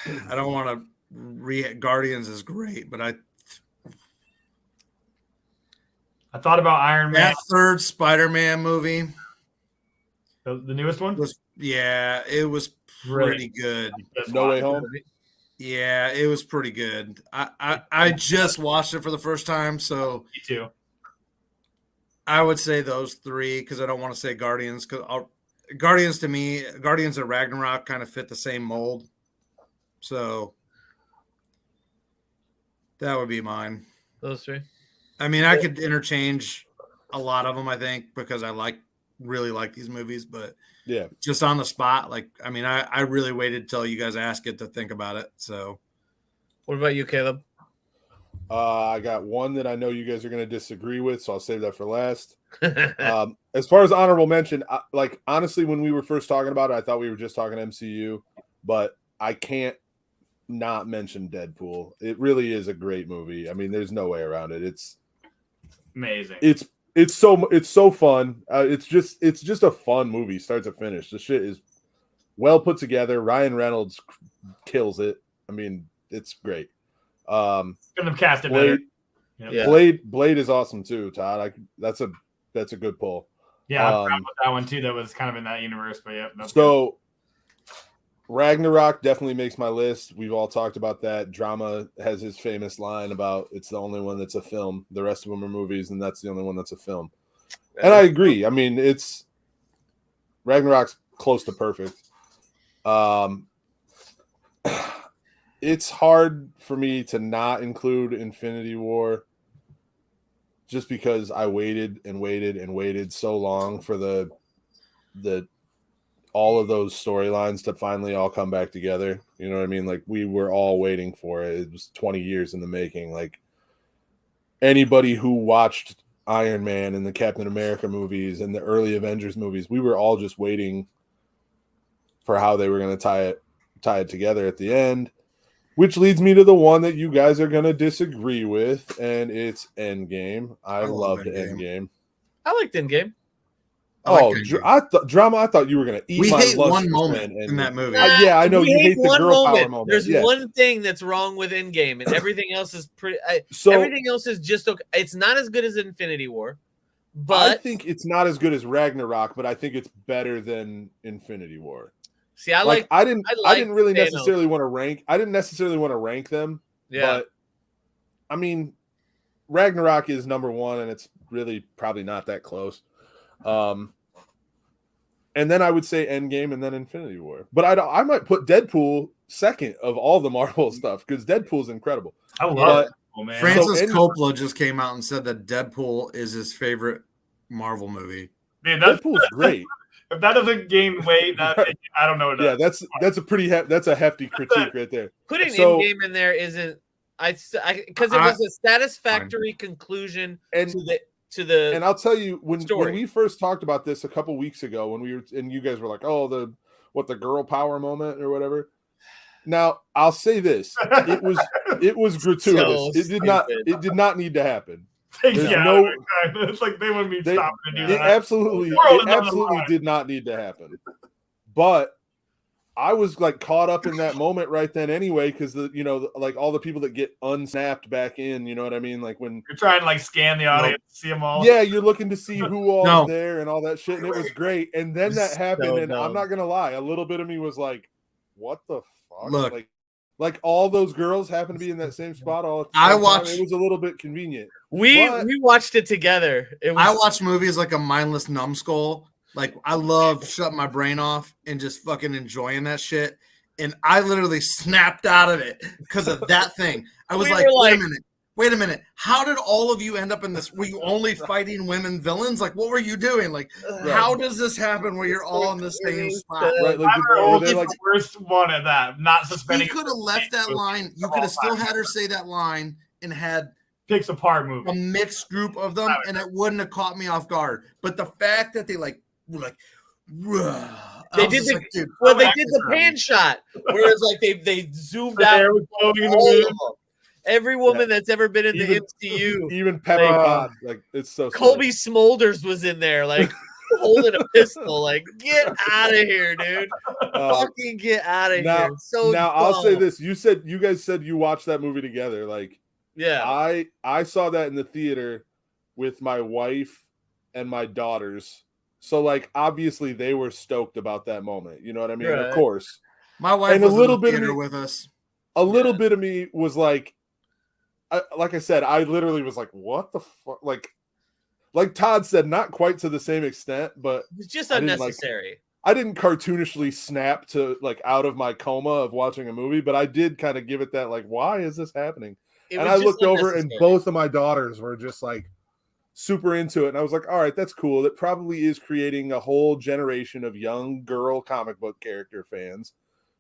I don't want to Guardians is great, but I thought about Iron Man. That third Spider-Man movie. The newest one? It was pretty good. No Way Home? Yeah, it was pretty good. I just watched it for the first time, so me too. I would say those 3 because I don't want to say Guardians because Guardians to me, Guardians of Ragnarok kind of fit the same mold. So that would be mine. Those 3. I mean, I could interchange a lot of them, I think, because I really like these movies, but yeah, just on the spot, like, I mean, I really waited till you guys asked it to think about it. So what about you, Caleb? I got one that I know you guys are going to disagree with, so I'll save that for last. As far as honorable mention, honestly, when we were first talking about it, I thought we were just talking MCU, but I can't not mention Deadpool. It really is a great movie. I mean, there's no way around it. It's amazing. It's so fun. It's just a fun movie, start to finish. The shit is well put together. Ryan Reynolds kills it. I mean, it's great. Couldn't have cast it better. Yeah. Blade is awesome too, Todd. That's a good pull. Yeah, I forgot about that one too. That was kind of in that universe, but yeah. So Ragnarok definitely makes my list. We've all talked about that. Drama has his famous line about it's the only one that's a film. The rest of them are movies, and that's the only one that's a film. And I agree. I mean, Ragnarok's close to perfect. It's hard for me to not include Infinity War just because I waited and waited and waited so long for the all of those storylines to finally all come back together. You know what I mean? Like we were all waiting for it. It was 20 years in the making. Like anybody who watched Iron Man and the Captain America movies and the early Avengers movies, we were all just waiting for how they were going to tie it together at the end, which leads me to the one that you guys are going to disagree with, and it's Endgame. I loved Endgame. I liked Endgame. Drama. I thought you were going to eat we my hate lunch one moment in that movie. Yeah, I know you hate the girl power moment. There's one thing that's wrong with Endgame, and everything else is pretty. Everything else is just okay. It's not as good as Infinity War, but I think it's not as good as Ragnarok, but I think it's better than Infinity War. See, I didn't really necessarily want to rank. I didn't necessarily want to rank them. Yeah. But I mean, Ragnarok is number one, and it's really probably not that close. And then I would say Endgame and then Infinity War. But I might put Deadpool second of all the Marvel stuff because Deadpool's incredible. I love Deadpool, man. Francis Coppola just came out and said that Deadpool is his favorite Marvel movie. Man, Deadpool's great. If that doesn't gain weight, I don't know. Yeah, that's a hefty critique right there. Putting Endgame in there isn't because it was a satisfactory conclusion to the and I'll tell you when we first talked about this a couple weeks ago when we were and you guys were like, oh, the girl power moment or whatever. Now I'll say this: it was gratuitous. It did not need to happen. It's like they wouldn't be stopping to do that. It absolutely did not need to happen. But I was like caught up in that moment right then anyway, because like all the people that get unsnapped back in, you know what I mean? Like when you're trying to like scan the audience, see them all. Yeah, you're looking to see who all is there and all that shit, and it was great. And then that happened, and I'm not gonna lie, a little bit of me was like, "What the fuck?" Look, like all those girls happen to be in that same spot all the time. It was a little bit convenient. We watched it together. I watch movies like a mindless numbskull. Like, I love shutting my brain off and just fucking enjoying that shit. And I literally snapped out of it because of that thing. I was wait a minute. How did all of you end up in this? Were you only fighting women villains? Like, what were you doing? Like, how does this happen where you're all in the same spot? Right, the worst one at that. Not suspending. You could have left that line. You could have still had her say that line and had picks apart movie. A mixed group of them, and it wouldn't have caught me off guard. But the fact that they were like, they did the pan shot, whereas like they zoomed out all of them. Every woman that's ever been in the MCU, even Pepper Potts, like it's so. Colby Smulders was in there, like holding a pistol, like get out of here, dude! Fucking get out of here! So now I'll say this: you guys said you watched that movie together, like. Yeah, I saw that in the theater with my wife and my daughters. So like obviously they were stoked about that moment. You know what I mean? Right. Of course. My wife was in the theater with us. A little bit of me was like I said, I literally was like, what the fuck? Like Todd said, not quite to the same extent, but it's just unnecessary. I didn't cartoonishly snap to like out of my coma of watching a movie, but I did kind of give it that like, why is this happening? And I looked over and both of my daughters were just like super into it. And I was like, all right, that's cool. It probably is creating a whole generation of young girl comic book character fans.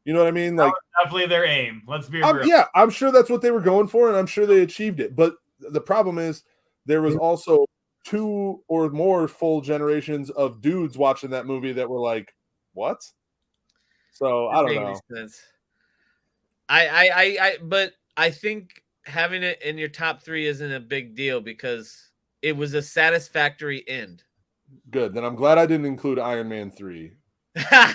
You know what I mean? Like definitely their aim. Let's be real. Yeah, I'm sure that's what they were going for, and I'm sure they achieved it. But the problem is there was also 2 or more full generations of dudes watching that movie that were like, what? So I don't know. Sense. But I think having it in your top 3 isn't a big deal because it was a satisfactory end. Good. Then I'm glad I didn't include Iron Man 3. Yeah.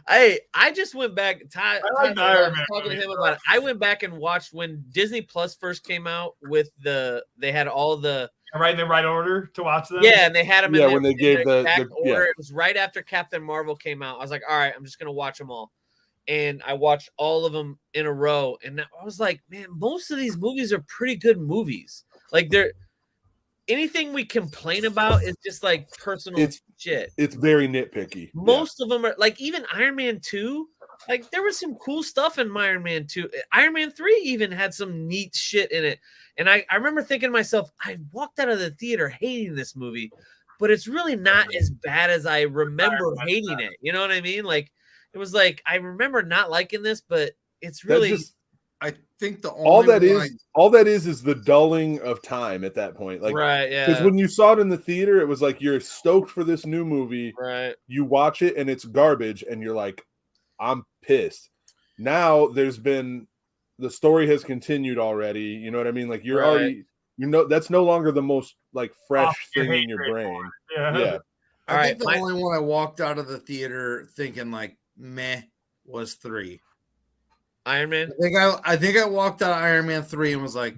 I just went back. I was talking to him about it. I went back and watched when Disney Plus first came out with they had all the right in the right order to watch them. Yeah, and they had them in when they gave the order. It was right after Captain Marvel came out. I was like, all right, I'm just gonna watch them all. And I watched all of them in a row. And I was like, man, most of these movies are pretty good movies. Like anything we complain about is just like personal shit. It's very nitpicky. Most of them are like even Iron Man 2. Like there was some cool stuff in Iron Man 2. Iron Man 3 even had some neat shit in it. And I remember thinking to myself, I walked out of the theater hating this movie, but it's really not as bad as I remember hating it. You know what I mean? Like it was like I remember not liking this, but it's really I think the only all that is the dulling of time at that point. Like, right, yeah. Because when you saw it in the theater, it was like you're stoked for this new movie. Right. You watch it and it's garbage, and you're like, I'm pissed. Now the story has continued already. You know what I mean? Like you're already, that's no longer the most like fresh thing in your brain. Yeah. I think the only one I walked out of the theater thinking like meh was 3. Iron Man. I think I walked out of Iron Man 3 and was like,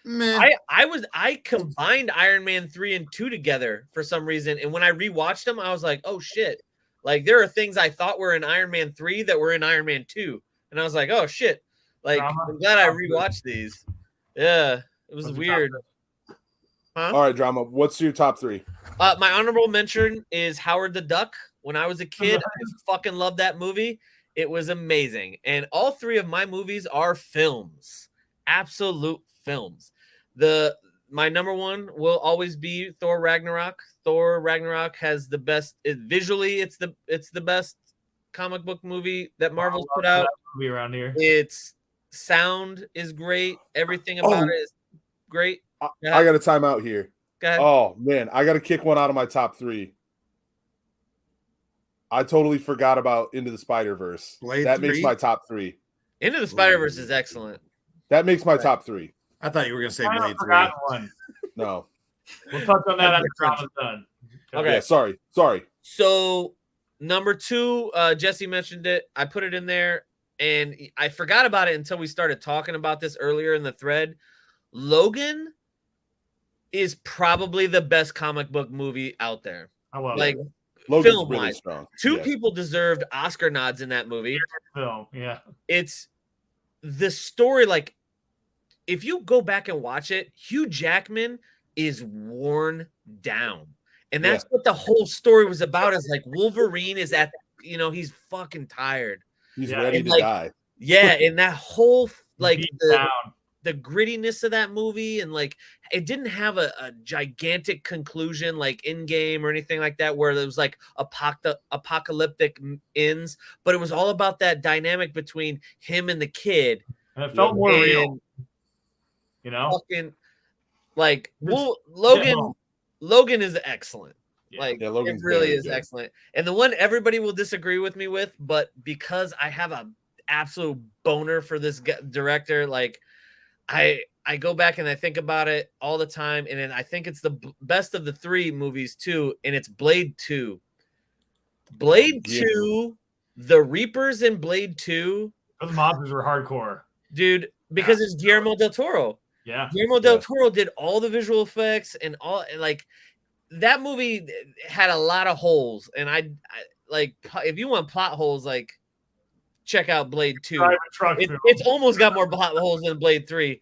meh. I combined Iron Man 3 and 2 together for some reason, and when I rewatched them, I was like, oh shit! Like there are things I thought were in Iron Man 3 that were in Iron Man 2, and I was like, oh shit! Like I'm glad I rewatched these. Yeah, it was weird. Huh? All right, Drama. What's your top 3? My honorable mention is Howard the Duck. When I was a kid, I fucking loved that movie. It was amazing. And all 3 of my movies are films. Absolute films. My number 1 will always be Thor Ragnarok. Thor Ragnarok has the best visually, it's the best comic book movie that Marvel's put out. Movie around here. Its sound is great. Everything about it is great. I got a timeout here. Go ahead. Oh man, I got to kick one out of my top 3. I totally forgot about Into the Spider-Verse. That makes my top 3. Into the Spider-Verse is excellent. That makes my top 3. I thought you were going to say Blade 3. One. No. We'll touch on that after Drama's done. Okay. Yeah, sorry. So, number 2, Jesse mentioned it. I put it in there, and I forgot about it until we started talking about this earlier in the thread. Logan is probably the best comic book movie out there. I love it. Logan's film-wise, really strong. 2 people deserved Oscar nods in that movie. Film, yeah. It's the story. Like, if you go back and watch it, Hugh Jackman is worn down, and that's what the whole story was about. Is like Wolverine is he's fucking tired. He's ready to die. Yeah, and that whole the grittiness of that movie, and like it didn't have a gigantic conclusion like Endgame or anything like that where it was like apocalyptic ends, but it was all about that dynamic between him and the kid, and it felt more real, fucking like Logan is excellent. Like it really is excellent, and the one everybody will disagree with me with, but because I have a absolute boner for this director, like I go back and I think about it all the time, and then I think it's the best of the 3 movies too, and it's Blade 2. Blade 2, the Reapers in Blade 2. Those monsters were hardcore. Dude, because it's Guillermo del Toro. Yeah. Guillermo del Toro did all the visual effects and all, like that movie had a lot of holes, and I like if you want plot holes, like check out Blade 2. It's almost got more plot holes than Blade 3.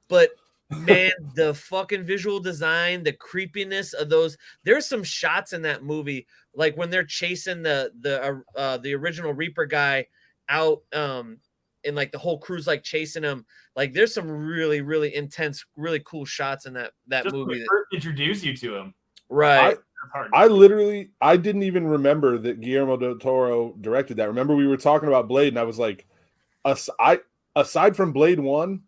But man, the fucking visual design, the creepiness of those. There's some shots in that movie, like when they're chasing the original Reaper guy out, and like the whole crew's like chasing him. Like there's some really, really intense, really cool shots in that movie. Introduce you to him, right? I didn't even remember that Guillermo del Toro directed that. Remember we were talking about Blade, and I was like, aside from Blade 1,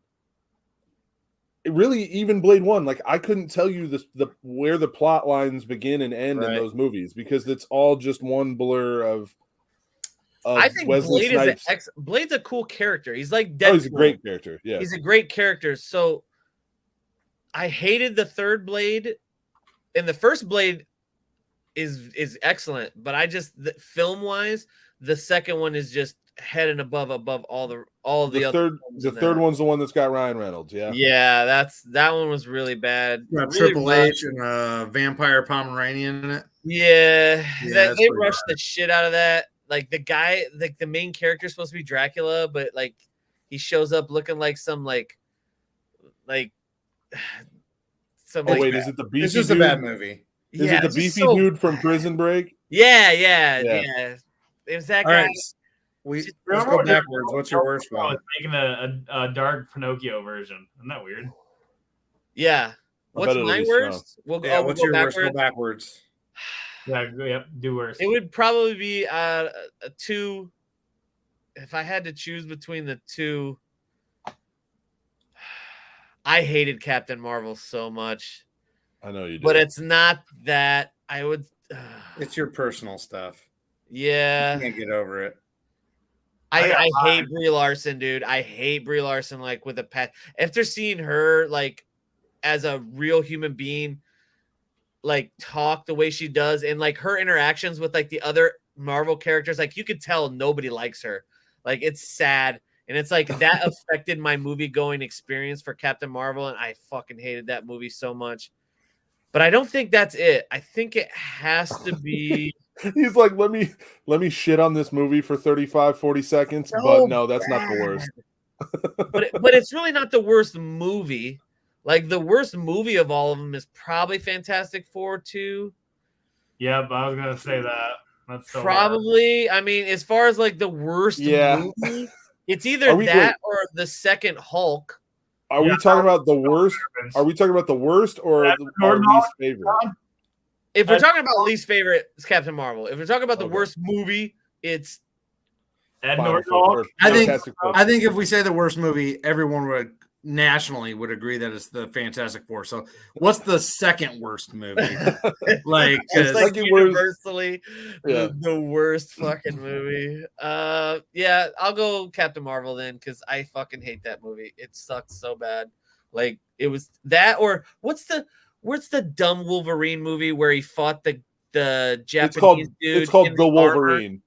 really even Blade 1, like I couldn't tell you where the plot lines begin and end in those movies, because it's all just one blur of I think Wesley Snipes. Blade's a cool character. He's like Deadpool. Oh, he's a great character. Yeah, he's a great character. So I hated the 3rd Blade, and the 1st Blade is excellent, but film wise, the 2nd one is just head and above all the other. The third one's the one that's got Ryan Reynolds. Yeah, that one was really bad. Really Triple H and a vampire Pomeranian in it. Yeah, they rushed the shit out of that. Like the guy, like the main character is supposed to be Dracula, but like he shows up looking like some like some. Oh wait, is it the beefy? It's just a bad movie. Is it the beefy dude from Prison Break? Yeah. It was that guy. Right. Let's go backwards. What's your worst one? Making a dark Pinocchio version. Isn't that weird? Yeah. What's my worst? What's your worst? Go backwards. Yeah, do worse. It would probably be a 2. If I had to choose between the 2, I hated Captain Marvel so much. I know you do. But it's not that I would. It's your personal stuff. Yeah. You can't get over it. I hate Brie Larson, dude. I hate Brie Larson like with a pet. After seeing her like as a real human being, like talk the way she does, and like her interactions with like the other Marvel characters, like you could tell nobody likes her. Like it's sad. And it's like that affected my movie going experience for Captain Marvel, and I fucking hated that movie so much. But I don't think that's it. I think it has to be. He's like, let me shit on this movie for 35, 40 seconds. But no, that's not the worst. but it's really not the worst movie. Like the worst movie of all of them is probably Fantastic Four 2. Yeah, but I was gonna say that. That's so probably. Hard. I mean, as far as like the worst movie, it's either that or the second Hulk. Are we talking about the worst? Are we talking about the worst or our least favorite? If we're talking about least favorite, it's Captain Marvel. If we're talking about the worst movie, it's Ed Norton. I think if we say the worst movie, everyone would nationally would agree that it's the Fantastic Four. So, what's the second worst movie? Like, it's like universally the worst fucking movie. Yeah, I'll go Captain Marvel then because I fucking hate that movie. It sucks so bad. Like it was that, or what's the dumb Wolverine movie where he fought the Japanese dude? It's called The Wolverine.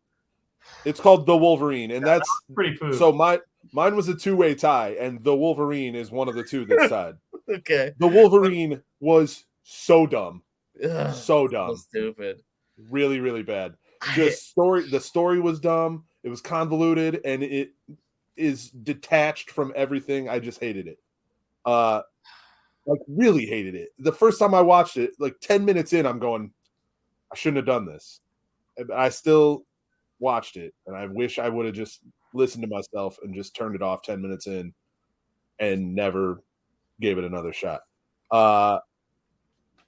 It's called The Wolverine, and that's pretty cool. So mine was a two-way tie, and The Wolverine is one of the two that's tied. Okay. The Wolverine was so dumb. Ugh, so dumb. So stupid. Really, really bad. The story was dumb. It was convoluted, and it is detached from everything. I just hated it. Like really hated it. The first time I watched it, like 10 minutes in, I'm going, I shouldn't have done this. I still watched it, and I wish I would have just listened to myself and just turned it off 10 minutes in and never gave it another shot. But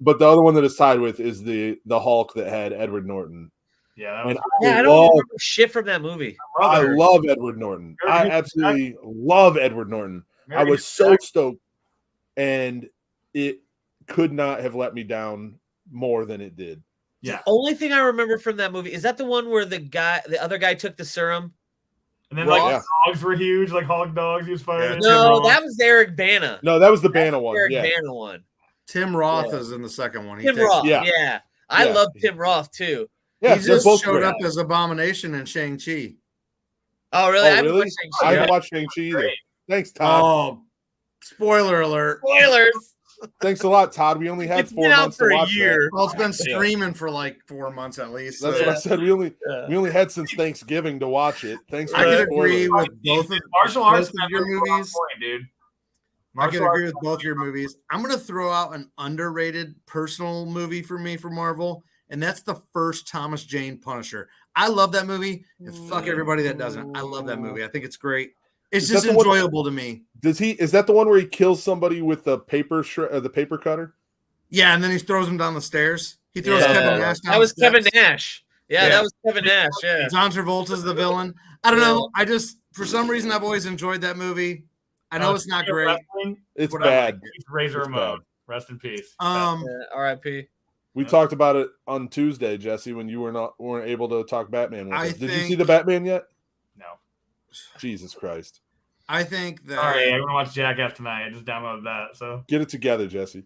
the other one that it's tied with is the Hulk that had Edward Norton. Yeah, I don't remember shit from that movie. I love Edward Norton. I absolutely love Edward Norton. I was so stoked, and it could not have let me down more than it did. Yeah. The only thing I remember from that movie is that the one where the other guy took the serum. And then dogs were huge, like hog dogs. He was fighting. No, that was Eric Bana. No, that was the Bana one. Eric Bana one. Tim Roth is in the second one. Tim Roth. Yeah. I love Tim Roth too. Yeah, he just showed up as Abomination in Shang-Chi. Oh, really? I haven't watched Shang-Chi either. Thanks, Todd. Oh, spoiler alert. Spoilers. Thanks a lot, Todd. We only had 4 months to watch that. Well, it's been streaming for like 4 months at least. That's what I said. We only had since Thanksgiving to watch it. Thanks for I can agree with both of martial arts your movies, dude. I can agree with both your movies. I'm going to throw out an underrated personal movie for me for Marvel, and that's the first Thomas Jane Punisher. I love that movie. And fuck everybody that doesn't. I love that movie. I think it's great. It's just enjoyable to me. Is that the one where he kills somebody with the paper cutter? Yeah, and then he throws him down the stairs. He throws Kevin Nash down. That was Kevin Nash. Yeah, that was Kevin Nash. Yeah. John Travolta's the villain. I don't know. I just for some reason I've always enjoyed that movie. I know it's not great. It's bad. Razor Ramon. Rest in peace. R.I.P. We talked about it on Tuesday, Jesse, when you weren't able to talk Batman with us. Did you see the Batman yet? No. Jesus Christ. I think that. All right, I'm gonna watch Jackass tonight. I just downloaded that. So get it together, Jesse.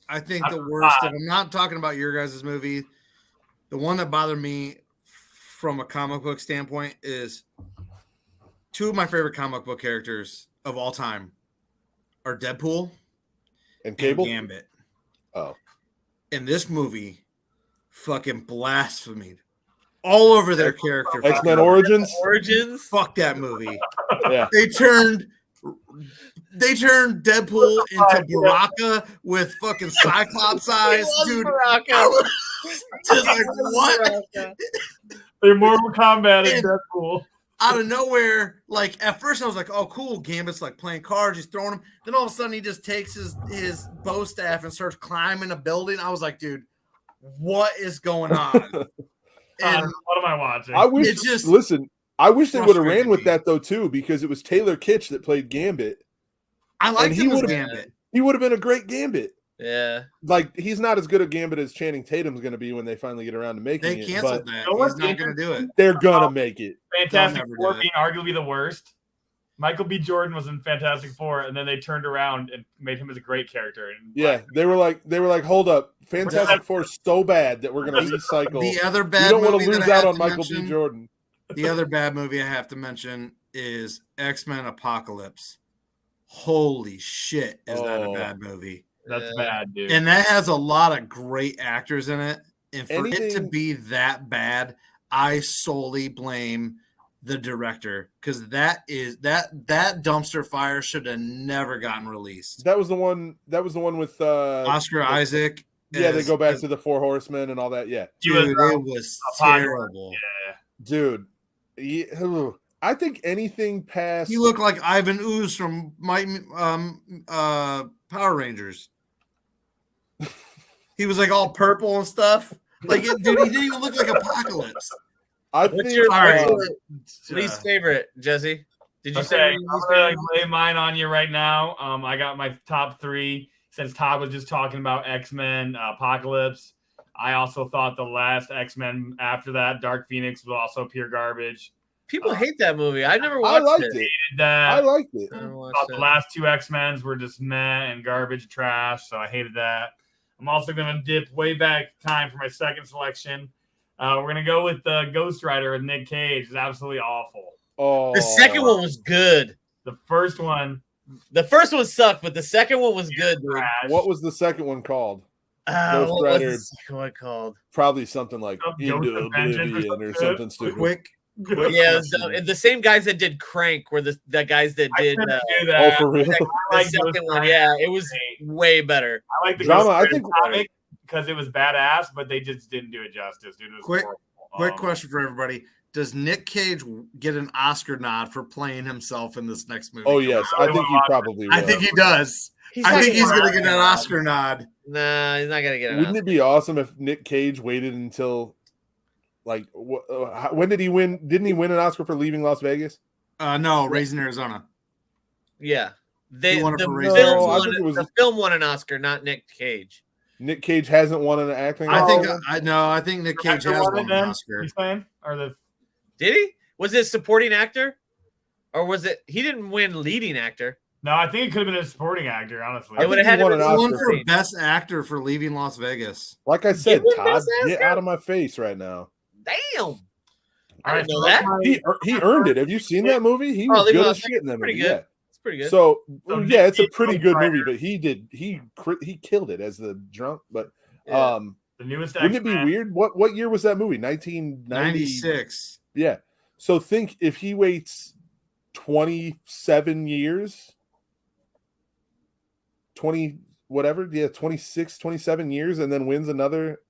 I think the worst. If I'm not talking about your guys' movie, the one that bothered me from a comic book standpoint is two of my favorite comic book characters of all time are Deadpool and Cable and Gambit. Oh. In this movie, fucking blasphemed all over their character. X-Men Origins. Fuck that movie. Yeah. They turned Deadpool into Baraka with fucking Cyclops eyes, dude. Just like what? They're Mortal Kombat and Deadpool. Out of nowhere, like at first I was like, oh cool, Gambit's like playing cards, he's throwing them. Then all of a sudden he just takes his bow staff and starts climbing a building. I was like, dude, what is going on? And what am I watching? I wish I wish they would have ran with that though too, because it was Taylor Kitsch that played Gambit. I liked him as Gambit. He would have been a great Gambit. Yeah. Like, he's not as good a Gambit as Channing Tatum's going to be when they finally get around to making it. They canceled that. He's not going to do it. They're going to make it. Fantastic Four being arguably the worst. Michael B. Jordan was in Fantastic Four, and then they turned around and made him as a great character. Yeah, they were like, hold up, Fantastic Four is so bad that we're going to recycle. The other bad you don't movie want to lose out on Michael B. Jordan. The other bad movie I have to mention is X-Men Apocalypse. Holy shit, is that a bad movie? That's bad, dude. And that has a lot of great actors in it. And for it to be that bad, I solely blame the director, because that dumpster fire should have never gotten released. That was the one with Oscar Isaac. Yeah, they go back to the Four Horsemen and all that. Yeah, dude, it was terrible. Yeah, dude. I think anything past. He looked like Ivan Ooze from Power Rangers. He was like all purple and stuff. Like, dude, he didn't even look like Apocalypse. What's your least favorite, Jesse? Did you say? I'm going to lay mine on you right now. I got my top 3 since Todd was just talking about X-Men Apocalypse. I also thought the last X-Men after that, Dark Phoenix, was also pure garbage. People hate that movie. I never watched it. I liked it. The last 2 X-Men's were just meh and garbage trash, so I hated that. I'm also going to dip way back time for my second selection. We're going to go with the Ghost Rider with Nick Cage. It's absolutely awful. Oh, the second one was good. The first one sucked, but the second one was good. Dude. What was the second one called? Ghost Rider. What's the second one called? Probably something like Into Oblivion or something stupid. Quick. Yeah, the same guys that did Crank were the guys that did oh, for real? The second one. Yeah, it was way better. I like the drama. I think comic because it was badass, but they just didn't do it justice, dude. It was quick question for everybody: does Nick Cage get an Oscar nod for playing himself in this next movie? Oh yes, I think he probably will. I think he does. I think he's going to get an Oscar nod. Nah, he's not going to get it. Wouldn't it be awesome if Nick Cage waited until, like, when did he win? Didn't he win an Oscar for Leaving Las Vegas? No, Raising Arizona. Yeah. The film won an Oscar, not Nick Cage. Nick Cage hasn't won an acting. I think Nick Cage has won an Oscar. Did he? Was it supporting actor, or was it? He didn't win leading actor. No, I think it could have been a supporting actor. Honestly, it would have had won an Oscar for Best Actor for Leaving Las Vegas. Like I said, Todd, get out of my face right now. Damn. I didn't know that. He earned it. Have you seen that movie? He was good as shit in that movie. Yeah. It's pretty good. So yeah, it's a pretty good movie, but he killed it as the drunk. But the newest wouldn't it be weird? What year was that movie? 1996. Yeah. So think if he waits 27 years, 26, 27 years, and then wins another.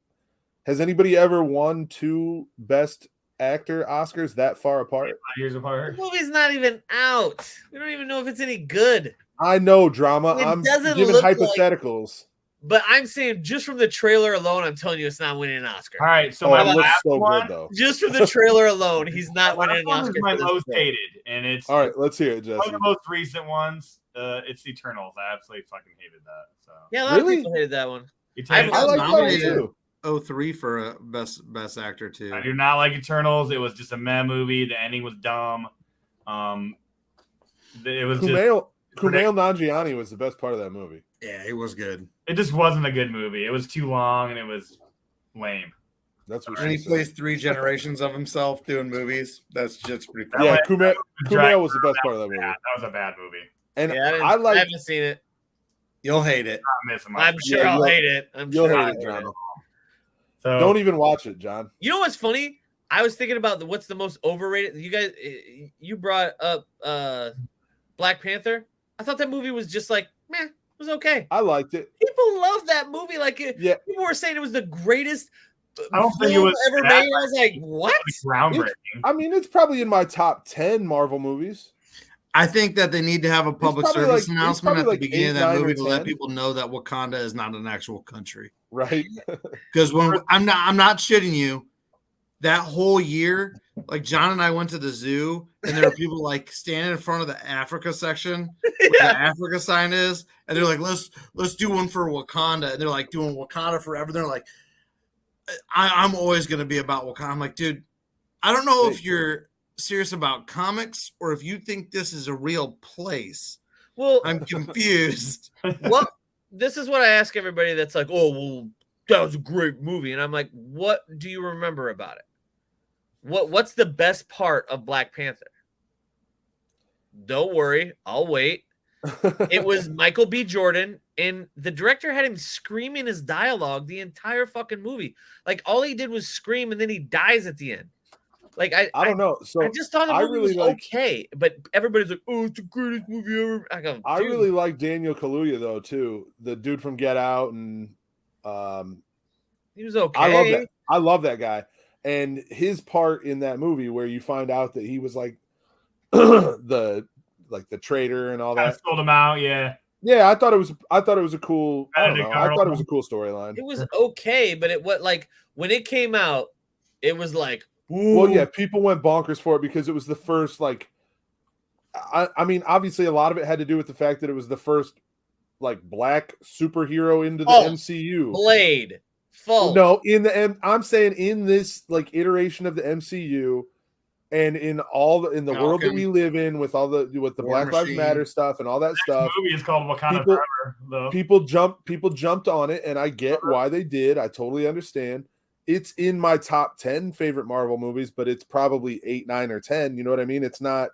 Has anybody ever won 2 Best Actor Oscars that far apart? 5 years apart. The movie's not even out. We don't even know if it's any good. I know, drama. I'm giving hypotheticals. But I'm saying just from the trailer alone, I'm telling you it's not winning an Oscar. All right, so my last one, good, though. Just from the trailer alone, he's not winning an Oscar. My most hated, and it's all right. Let's hear it, Jesse. One of the most recent ones. It's Eternals. I absolutely fucking hated that. So yeah, a lot of people hated that one. I like that too. 03 for a best actor too. I do not like Eternals. It was just a meh movie. The ending was dumb. It was Kumail Nanjiani was the best part of that movie. Yeah, it was good. It just wasn't a good movie. It was too long and it was lame. That's what. And he plays 3 generations of himself doing movies. That's just pretty funny. Yeah, Kumail was the best part of that movie. That was a bad movie. And I haven't seen it. You'll hate it. I'm sure I'll hate it. You'll hate it, John. So don't even watch it, John. You know what's funny? I was thinking about what's the most overrated. You guys, you brought up Black Panther. I thought that movie was just like, meh, it was okay. I liked it. People love that movie. Like, people were saying it was the greatest. I don't think it was ever made. I was like, what? Groundbreaking. I mean, it's probably in my top 10 Marvel movies. I think that they need to have a public service announcement at the beginning of that movie to let people know that Wakanda is not an actual country. Right. Because when I'm not shitting you, that whole year, like John and I went to the zoo, and there were people like standing in front of the Africa section where the Africa sign is, and they're like, let's do one for Wakanda, and they're like doing Wakanda forever. They're like, I'm always gonna be about Wakanda. I'm like, dude, I don't know if you're serious about comics or if you think this is a real place. Well, I'm confused. Well, this is what I ask everybody that's like, oh, well, that was a great movie. And I'm like, what do you remember about it? What's the best part of Black Panther? Don't worry, I'll wait. It was Michael B. Jordan, and the director had him screaming his dialogue the entire fucking movie. Like, all he did was scream, and then he dies at the end. Like, I don't know. So I just thought the movie was okay, but everybody's like, "Oh, it's the greatest movie ever." I really like Daniel Kaluuya though too, the dude from Get Out, and he was okay. I love that guy, and his part in that movie where you find out that he was like the traitor and all that. Sold him out, yeah. Yeah, I thought it was a cool. I thought it was a cool storyline. It was okay, but when it came out, it was like. Ooh. Well, yeah, people went bonkers for it because it was the first, like, I mean, obviously a lot of it had to do with the fact that it was the first, like, black superhero into the MCU. Blade. False. No, I'm saying in this, like, iteration of the MCU and in the world that we live in with all the Black Lives Matter stuff and all that stuff. The movie is called Wakanda Forever, though. People jumped on it, and I get why they did. I totally understand. It's in my top 10 favorite Marvel movies, but it's probably 8, 9, or 10. You know what I mean? It's not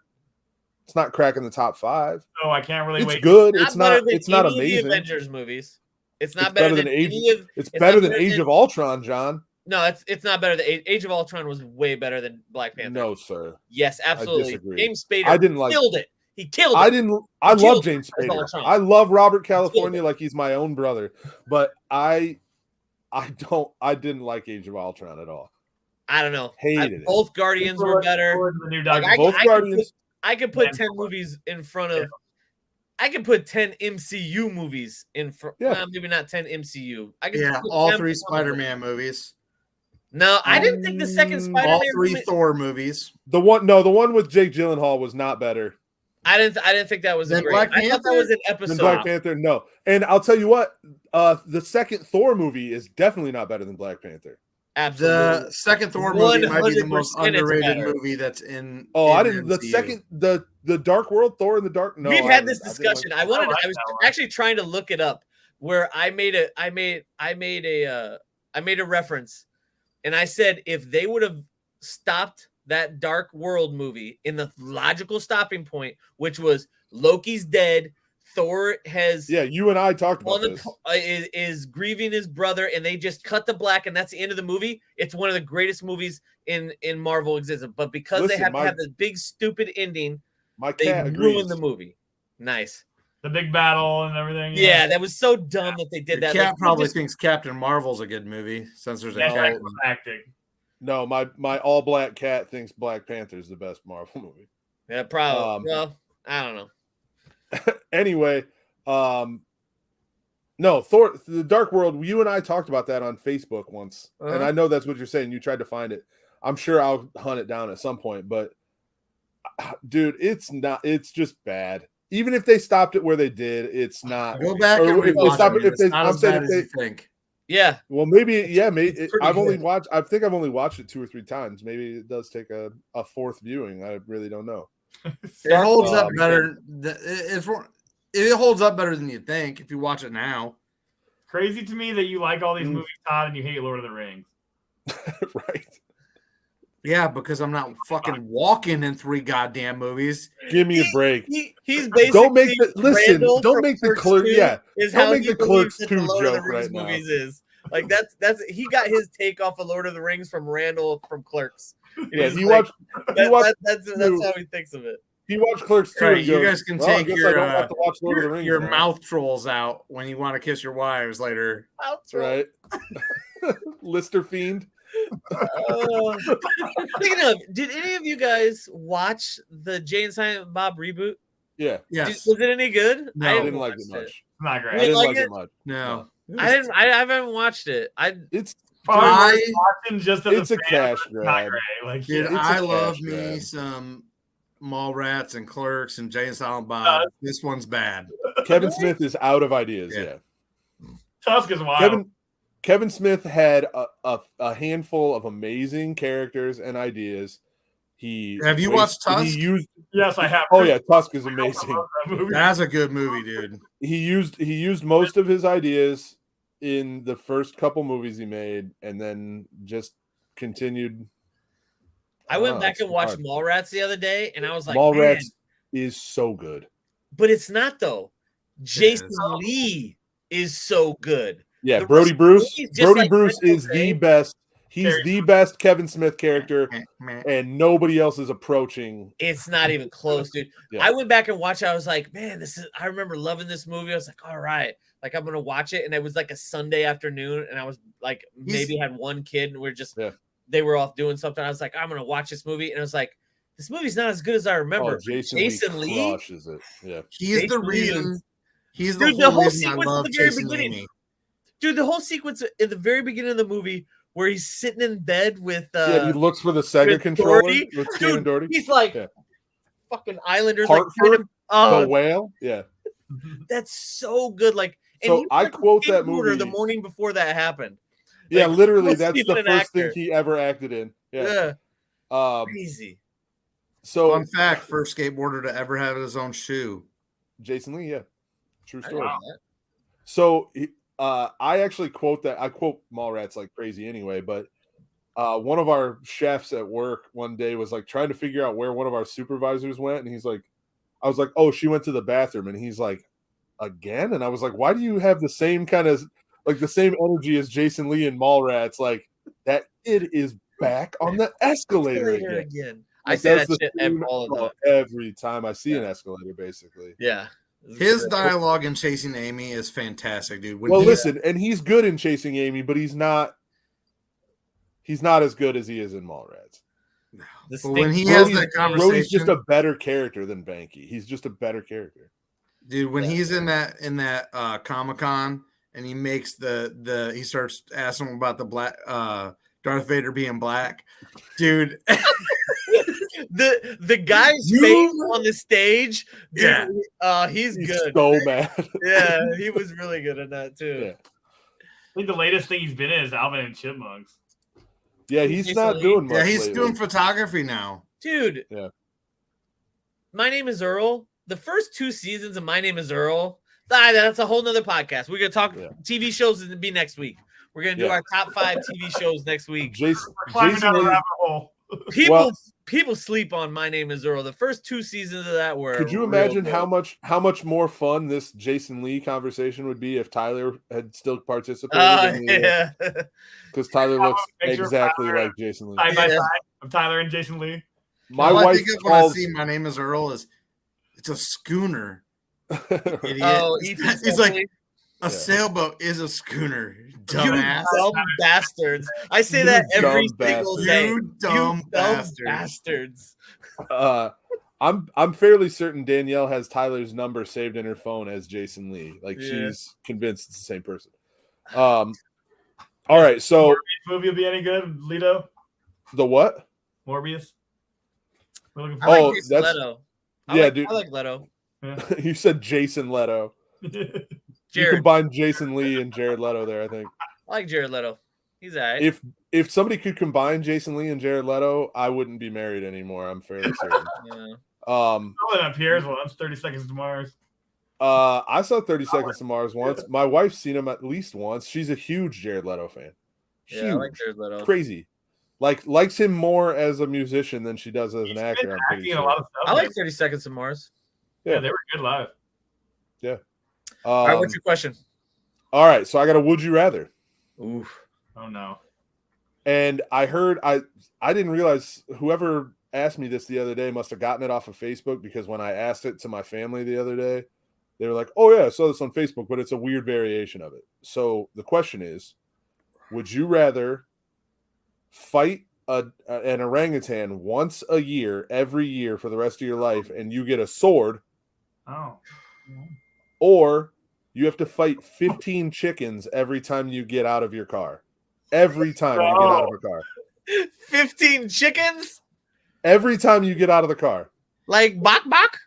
cracking the top 5. Oh, I can't really wait. It's good. It's not amazing. The Avengers movies. It's not better than It's better than Age of Ultron, John. No, it's not better than Age of Ultron was way better than Black Panther. No, sir. Yes, absolutely. James Spader killed it. He killed it. I love James Spader. I love Robert California like he's my own brother, but I didn't like Age of Ultron at all. I don't know. Hated it. Both Guardians were better. I could put 10 movies in front of. I could put 10 MCU movies in front. Yeah. Well, maybe not 10 MCU. All 3 Spider-Man movies. No, I didn't think the second Spider-Man. All 3 Thor movies. The one with Jake Gyllenhaal was not better. I didn't think that was a great. I thought that was an episode. Black Panther, no. And I'll tell you what, the second Thor movie is definitely not better than Black Panther. Absolutely. The second Thor movie might be the most underrated movie that's in. Oh, I didn't. The second, the Dark World, Thor in the Dark. No, we've had this discussion. I was actually trying to look it up, where I made a reference, and I said if they would have stopped that Dark World movie in the logical stopping point, which was Loki's dead, Thor has you and I talked about this. Is grieving his brother, and they just cut the black, and that's the end of the movie. It's one of the greatest movies in Marvel existence, but because they have to have this big stupid ending, they ruined the movie. Nice. The big battle and everything. Yeah, that was so dumb that they did that. Cat probably thinks Captain Marvel's a good movie since there's a cat. Acting. No, my all black cat thinks Black Panther is the best Marvel movie. Yeah, probably. Well, I don't know. Anyway, no, Thor, the Dark World, you and I talked about that on Facebook once. And I know that's what you're saying. You tried to find it. I'm sure I'll hunt it down at some point, but dude, it's just bad. Even if they stopped it where they did, it's not. Go back and rewatch it. It's not as bad as you think. Yeah. Well, maybe. I've only watched it 2 or 3 times. Maybe it does take a 4th viewing. I really don't know. It holds up better. It holds up better than you think if you watch it now. Crazy to me that you like all these movies, Todd, and you hate Lord of the Rings. Right. Yeah, because I'm not fucking walking in 3 goddamn movies. Give me a break. He's basically don't make the Clerks. Yeah, don't make the Clerks 2 joke right now. Is like that's he got his take off of Lord of the Rings from Randall from Clerks. Yeah, that's how he thinks of it. He watched Clerks 2. Right, you guys can take your mouth trolls out when you want to kiss your wives later. Right. Lister Fiend. Speaking of, did any of you guys watch the Jay and Silent Bob reboot? Yeah. Yes. Was it any good? No, I didn't like it much. Not great. I didn't like it much. No. I haven't watched it. watching just as it's a cash grab. Like, dude, I love me some Mallrats and Clerks and Jay and Silent Bob. This one's bad. Kevin Smith is out of ideas. Yeah. Tusk is wild. Kevin Smith had a handful of amazing characters and ideas. Have you watched Tusk? Yes, I have. Oh yeah, Tusk is amazing. That's a good movie, dude. He used most of his ideas in the first couple movies he made, and then just continued. I went back and watched Mallrats the other day, and I was like, Mallrats is so good. But it's not though. Jason Lee is so good. Yeah, Brody Bruce. Brody Bruce is the best. He's the best Kevin Smith character, and nobody else is approaching. It's not even close, dude. Yeah. I went back and watched it. I was like, man, I remember loving this movie. I was like, all right, like I'm going to watch it. And it was like a Sunday afternoon. And I was like, maybe had one kid and they were off doing something. I was like, I'm going to watch this movie. And I was like, this movie's not as good as I remember. Jason Lee crushes it. Yeah. He's the reason. He's the whole reason I love Jason Lee. Dude, the whole sequence in the very beginning of the movie where he's sitting in bed with he looks for the Sega controller with Stan and Doherty. He's like fucking Islanders, Hartford, the whale. Yeah, that's so good. Like, so I quote that movie the morning before that happened. Yeah, like, literally, that's the first thing he ever acted in. Yeah. Crazy. So, fun fact: first skateboarder to ever have his own shoe. Jason Lee. Yeah, true story. So. I actually quote that. I quote Mallrats like crazy anyway, but one of our chefs at work one day was like trying to figure out where one of our supervisors went. And he's like, I was like, oh, she went to the bathroom. And he's like, again? And I was like, why do you have the same kind of like the same energy as Jason Lee and Mallrats? Like that kid is back on the escalator again. I say that shit all the time. Every time I see an escalator, basically. Yeah. His dialogue in Chasing Amy is fantastic, dude. Listen, and he's good in Chasing Amy, but he's not as good as he is in Mallrats. But when he has that conversation, Brody's just a better character than Banky. He's just a better character, dude. When he's in that Comic-Con and he makes he starts asking him about the black Darth Vader being black, dude. The guy's face on the stage, dude, he's good. So mad. Yeah, he was really good at that too. Yeah. I think the latest thing he's been in is Alvin and Chipmunks. Yeah, he's not doing much. Yeah, he's doing photography now, dude. Yeah. My Name is Earl. The first 2 seasons of My Name is Earl. That's a whole nother podcast. We're gonna talk TV shows and be next week. We're gonna do our top 5 TV shows next week. Jason People sleep on My Name is Earl. The first 2 seasons of that were. Could you imagine how much more fun this Jason Lee conversation would be if Tyler had still participated? Yeah, because Tyler looks exactly like Jason Lee. Side by side of Tyler and Jason Lee. My wife when I see My Name is Earl it's a schooner. Idiot. Oh, he's like. A sailboat is a schooner, dumbass. You dumb bastards. I say that every single day. You dumb bastards. I'm fairly certain Danielle has Tyler's number saved in her phone as Jason Lee. Like she's convinced it's the same person. All right, so Morbius movie will be any good, Lito? The what? Morbius. That's Leto. Dude. I like Leto. Yeah. You said Jason Leto. You combine Jason Lee and Jared Leto there, I think. I like Jared Leto. He's all right. If somebody could combine Jason Lee and Jared Leto, I wouldn't be married anymore. I'm fairly certain. Yeah. That appears once. 30 Seconds to Mars. I saw 30 Seconds to Mars once. My wife's seen him at least once. She's a huge Jared Leto fan. Yeah, I like Jared Leto. Crazy. Likes him more as a musician than she does as an actor. I'm pretty sure. A lot of stuff, I like 30 Seconds to Mars. Yeah, they were good live. Yeah. All right, what's your question? All right, so I got a would you rather. Oof. Oh no. And I heard I didn't realize whoever asked me this the other day must have gotten it off of Facebook, because when I asked it to my family the other day, they were like, "Oh yeah, I saw this on Facebook, but it's a weird variation of it." So the question is, would you rather fight an orangutan once a year, every year for the rest of your life, and you get a sword? Oh. Or you have to fight 15 chickens every time you get out of your car? Every time you get out of a car. 15 chickens? Every time you get out of the car. Like bok?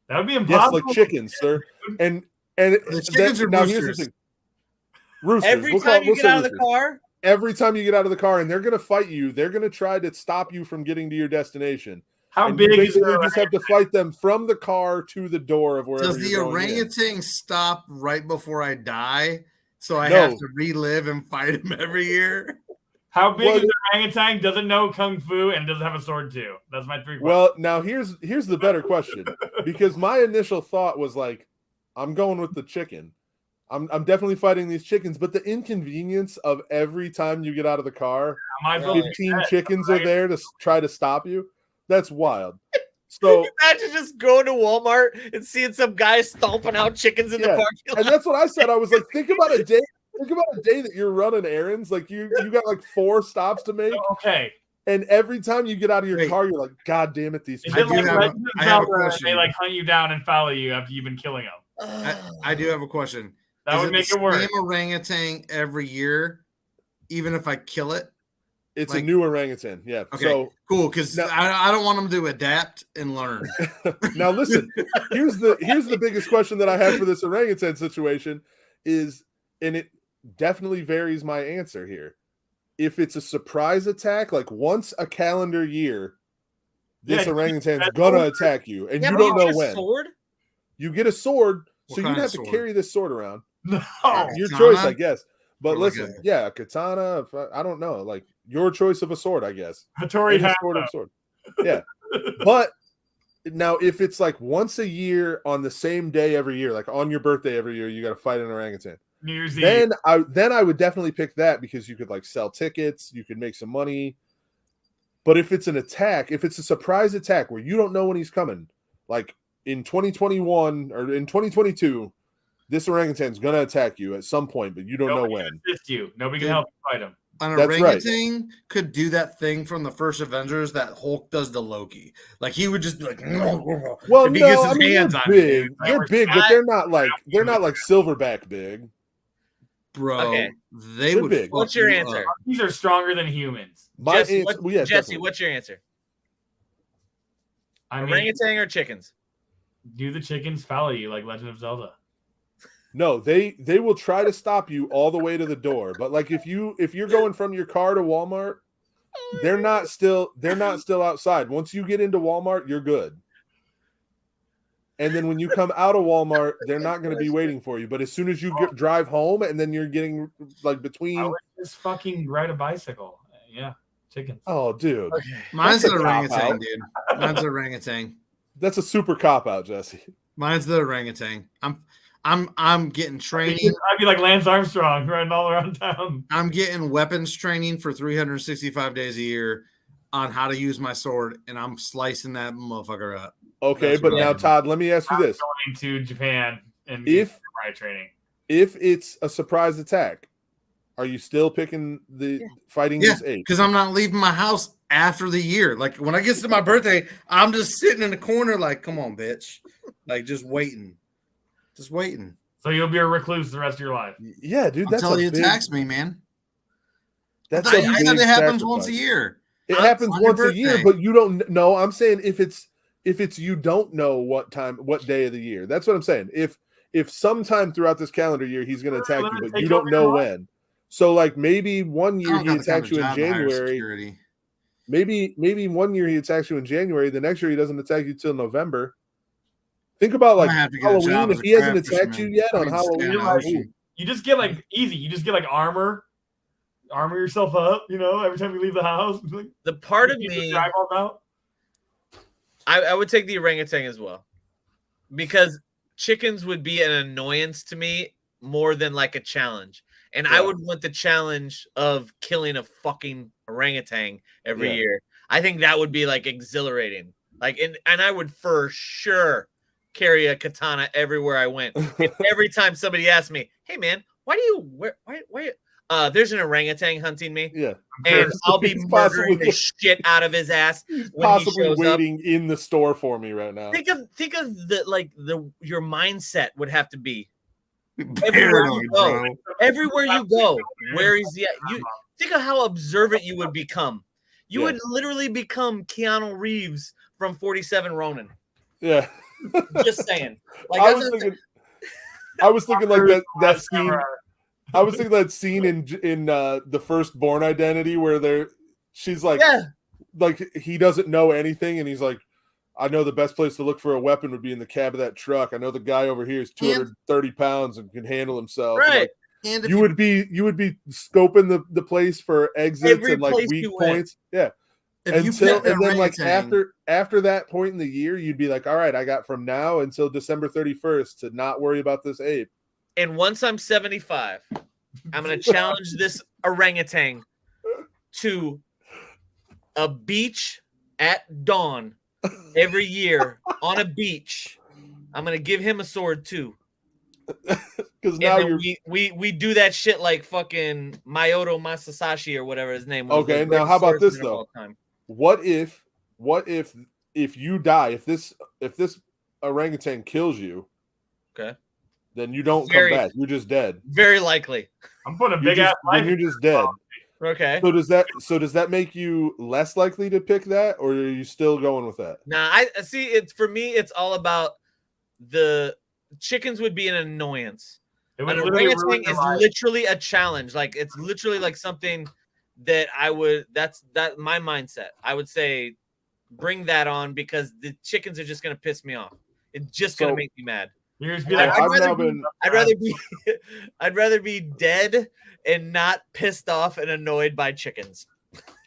That would be impossible. Yes, like chickens, sir. And the chickens are now roosters. here's the thing. Roosters. Every time you get out of the car? Every time you get out of the car, and they're going to fight you. They're going to try to stop you from getting to your destination. How big is it? You just have to fight them from the car to the door of wherever Does you're the going orangutan stop right before I die? So I have to relive and fight him every year? How big is the orangutan? Doesn't know kung fu and doesn't have a sword too. That's my 3 questions. Well, now here's the better question, because my initial thought was like, I'm going with the chicken. I'm definitely fighting these chickens, but the inconvenience of every time you get out of the car, 15 chickens are there to try to stop you. That's wild. So imagine just going to Walmart and seeing some guy stomping out chickens in the parking lot. And that's what I said. I was like, think about a day that you're running errands. Like you got like 4 stops to make. Okay. And every time you get out of your car, you're like, God damn it, these chickens. I have a question. They like hunt you down and follow you after you've been killing them. I do have a question. That would make it worse. Same orangutan every year, even if I kill it. It's a new orangutan. Yeah. Okay. So cool, because I don't want them to adapt and learn. Now listen, here's the biggest question that I have for this orangutan situation is, and it definitely varies my answer here. If it's a surprise attack, like once a calendar year, this orangutan's gonna attack you, and you don't know when. Sword? You get a sword, What so you'd have sword? to carry this sword around. No, your choice, I guess. But Or listen, a katana. I don't know, like your choice of a sword, I guess. Hattori sword. Yeah, but now if it's like once a year on the same day every year, like on your birthday every year, you got to fight an orangutan. New Year's Eve. Then I would definitely pick that, because you could like sell tickets, you could make some money. But if it's an attack, if it's a surprise attack where you don't know when he's coming, like in 2021 or in 2022. This orangutan's gonna attack you at some point, but you don't know when. Can assist you. Nobody can help you fight him. An orangutan could do that thing from the first Avengers that Hulk does to Loki. Like he would just be like, well, no, I mean, they're big. They're big, but they're not like silverback big. Bro, okay. They would big. What's your answer? These are stronger than humans. Jesse, what's your answer? Orangutan or chickens? Do the chickens follow you like Legend of Zelda? No, they will try to stop you all the way to the door. But like if you're going from your car to Walmart, they're not still outside. Once you get into Walmart, you're good. And then when you come out of Walmart, they're not going to be waiting for you. But as soon as you drive home, and then you're getting like between. I would just fucking ride a bicycle. Yeah, chickens. Oh, dude, mine's an orangutan, dude. Mine's an orangutan. That's a super cop out, Jesse. Mine's the orangutan. I'm getting training. I'd be like Lance Armstrong running all around town. I'm getting weapons training for 365 days a year on how to use my sword, and I'm slicing that motherfucker up. Okay, but now, Todd, let me ask you this: going to Japan and if training, if it's a surprise attack, are you still picking the fighting this ape? Because I'm not leaving my house after the year. Like when I get to my birthday, I'm just sitting in the corner, like, come on, bitch, like just waiting. Just waiting. So you'll be a recluse the rest of your life. Yeah, dude. That's until he attacks me, man. That's I thought it happens once a year. It happens once a year, but you don't know. I'm saying if it's you don't know what day of the year. That's what I'm saying. If sometime throughout this calendar year he's going to attack you, but you don't know when. So like maybe one year he attacks you in January. Maybe one year he attacks you in January. The next year he doesn't attack you till November. Think about like Halloween. If he hasn't attacked you yet on Halloween, you just get like easy. You just get like armor yourself up. You know, every time you leave the house. The part of me, I would take the orangutan as well, because chickens would be an annoyance to me more than like a challenge, and I would want the challenge of killing a fucking orangutan every year. I think that would be like exhilarating. Like, and I would for sure carry a katana everywhere I went. And every time somebody asked me, "Hey man, why there's an orangutan hunting me." Yeah. And I'll be murdering the shit out of his ass. He's possibly waiting in the store for me right now. Think of your mindset would have to be everywhere you go. Everywhere you go, where is he at? think of how observant you would become. You Yeah. would literally become Keanu Reeves from 47 Ronin. Yeah. Just saying. Like I was thinking like that scene. I was thinking that scene in the first Bourne Identity where she's like, like he doesn't know anything, and he's like, I know the best place to look for a weapon would be in the cab of that truck. I know the guy over here is 230 pounds and can handle himself. Right. And like, you would be scoping the place for exits and like weak points. Yeah. And then like after that point in the year, you'd be like, all right, I got from now until December 31st to not worry about this ape. And once I'm 75, I'm going to challenge this orangutan to a beach at dawn every year on a beach. I'm going to give him a sword too. Because now we do that shit like fucking Mayoto Masasashi or whatever his name was. Okay, now how about this though? What if you die, if this orangutan kills you, okay, then you don't come back. You're just dead. Very likely. I'm putting a big ass life. You're just dead. Okay. So does that make you less likely to pick that, or are you still going with that? Nah, I see. It's for me. It's all about the chickens would be an annoyance. An orangutan is literally a challenge. Like it's literally like something that I would. That's my mindset. I would say, bring that on because the chickens are just gonna piss me off. It's just gonna make me mad. I'd rather be dead and not pissed off and annoyed by chickens.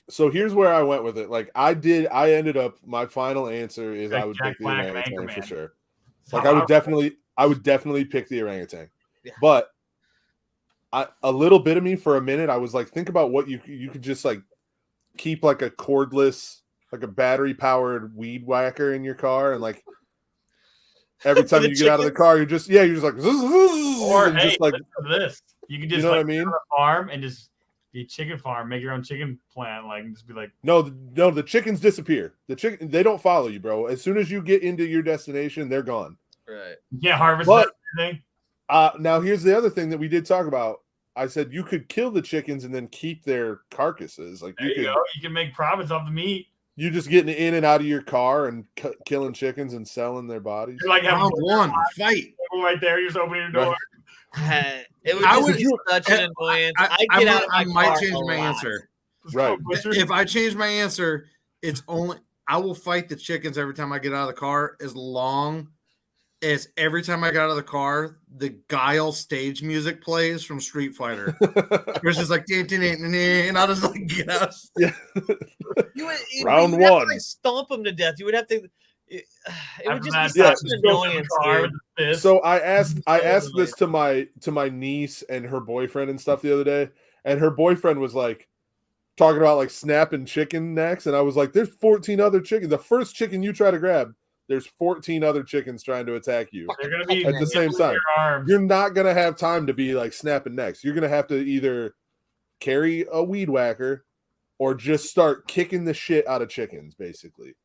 So here's where I went with it. Like I ended up, my final answer is I would pick the orangutan for sure. Like I would definitely pick the orangutan. Yeah. But a little bit of me for a minute, I was like, think about what you could just like keep like a cordless, like a battery powered weed whacker in your car, and like every time you get out of the car, you're just like, or hey, just like this. You can just what I mean? Go to a farm and just be a chicken farm, make your own chicken plant, like and just be like, no, the chickens disappear. They don't follow you, bro. As soon as you get into your destination, they're gone. Right. Yeah, harvest everything. Now here's the other thing that we did talk about. I said you could kill the chickens and then keep their carcasses. Like you go. You can make profits off the meat. You just getting in and out of your car and killing chickens and selling their bodies. You're like having one fight right there. You're just opening your door. Right. It would be such an annoyance. I might change my answer. Right. If I change my answer, it's only I will fight the chickens every time I get out of the car, as long as every time I get out of the car, the Guile stage music plays from Street Fighter. It's just like, and I'll just like get out. Yeah. Round one. Have to, like, stomp them to death. You would have to. It would just be such an annoyance, dude. So I asked this to my niece and her boyfriend and stuff the other day, and her boyfriend was like talking about like snapping chicken necks, and I was like, "There's 14 other chickens. The first chicken you try to grab, there's 14 other chickens trying to attack you. They're gonna be at the same time. You're not gonna have time to be like snapping necks. You're gonna have to either carry a weed whacker or just start kicking the shit out of chickens, basically."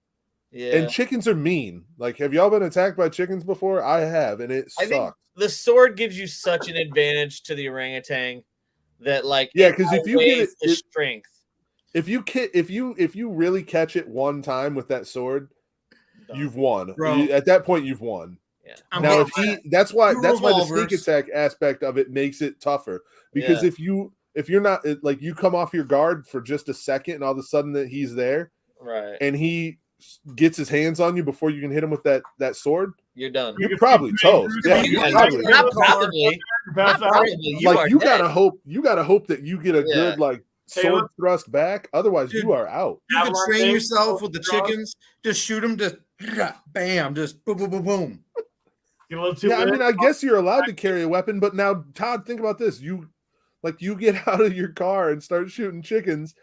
Yeah. And chickens are mean. Like, have y'all been attacked by chickens before? I have, and it sucks. Think the sword gives you such an advantage to the orangutan that, like, because if you get the strength, if you really catch it one time with that sword, you've won. At that point, you've won. Yeah. Now, that's why the sneak attack aspect of it makes it tougher, because if you're not like, you come off your guard for just a second, and all of a sudden that he's there, right, and he gets his hands on you before you can hit him with that sword, you're done. You're probably toast. Yeah, not probably. Like, you gotta hope that you get a good like sword thrust back. Otherwise, you are out. You can train yourself with the chickens. Just shoot them. Just bam. Just boom, boom, boom, boom. I mean, I guess you're allowed to carry a weapon, but now, Todd, think about this. You get out of your car and start shooting chickens.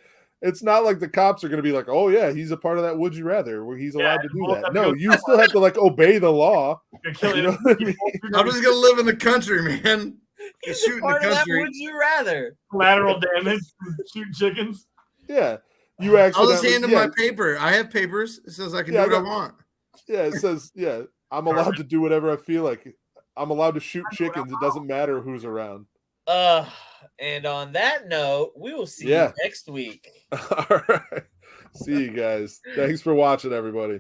It's not like the cops are going to be like, "Oh yeah, he's a part of that would you rather where he's allowed to do that." No, you still have to like obey the law. You know what I mean? I'm just going to live in the country, man. Just shooting the country. Would you rather? Collateral damage, shoot chickens. Yeah, you actually. I'll just hand him my paper. I have papers. It says I can do what I want. Yeah, it says I'm allowed to do whatever I feel like. I'm allowed to shoot chickens. It doesn't matter who's around. And on that note, we will see you next week. All right. See you guys. Thanks for watching, everybody.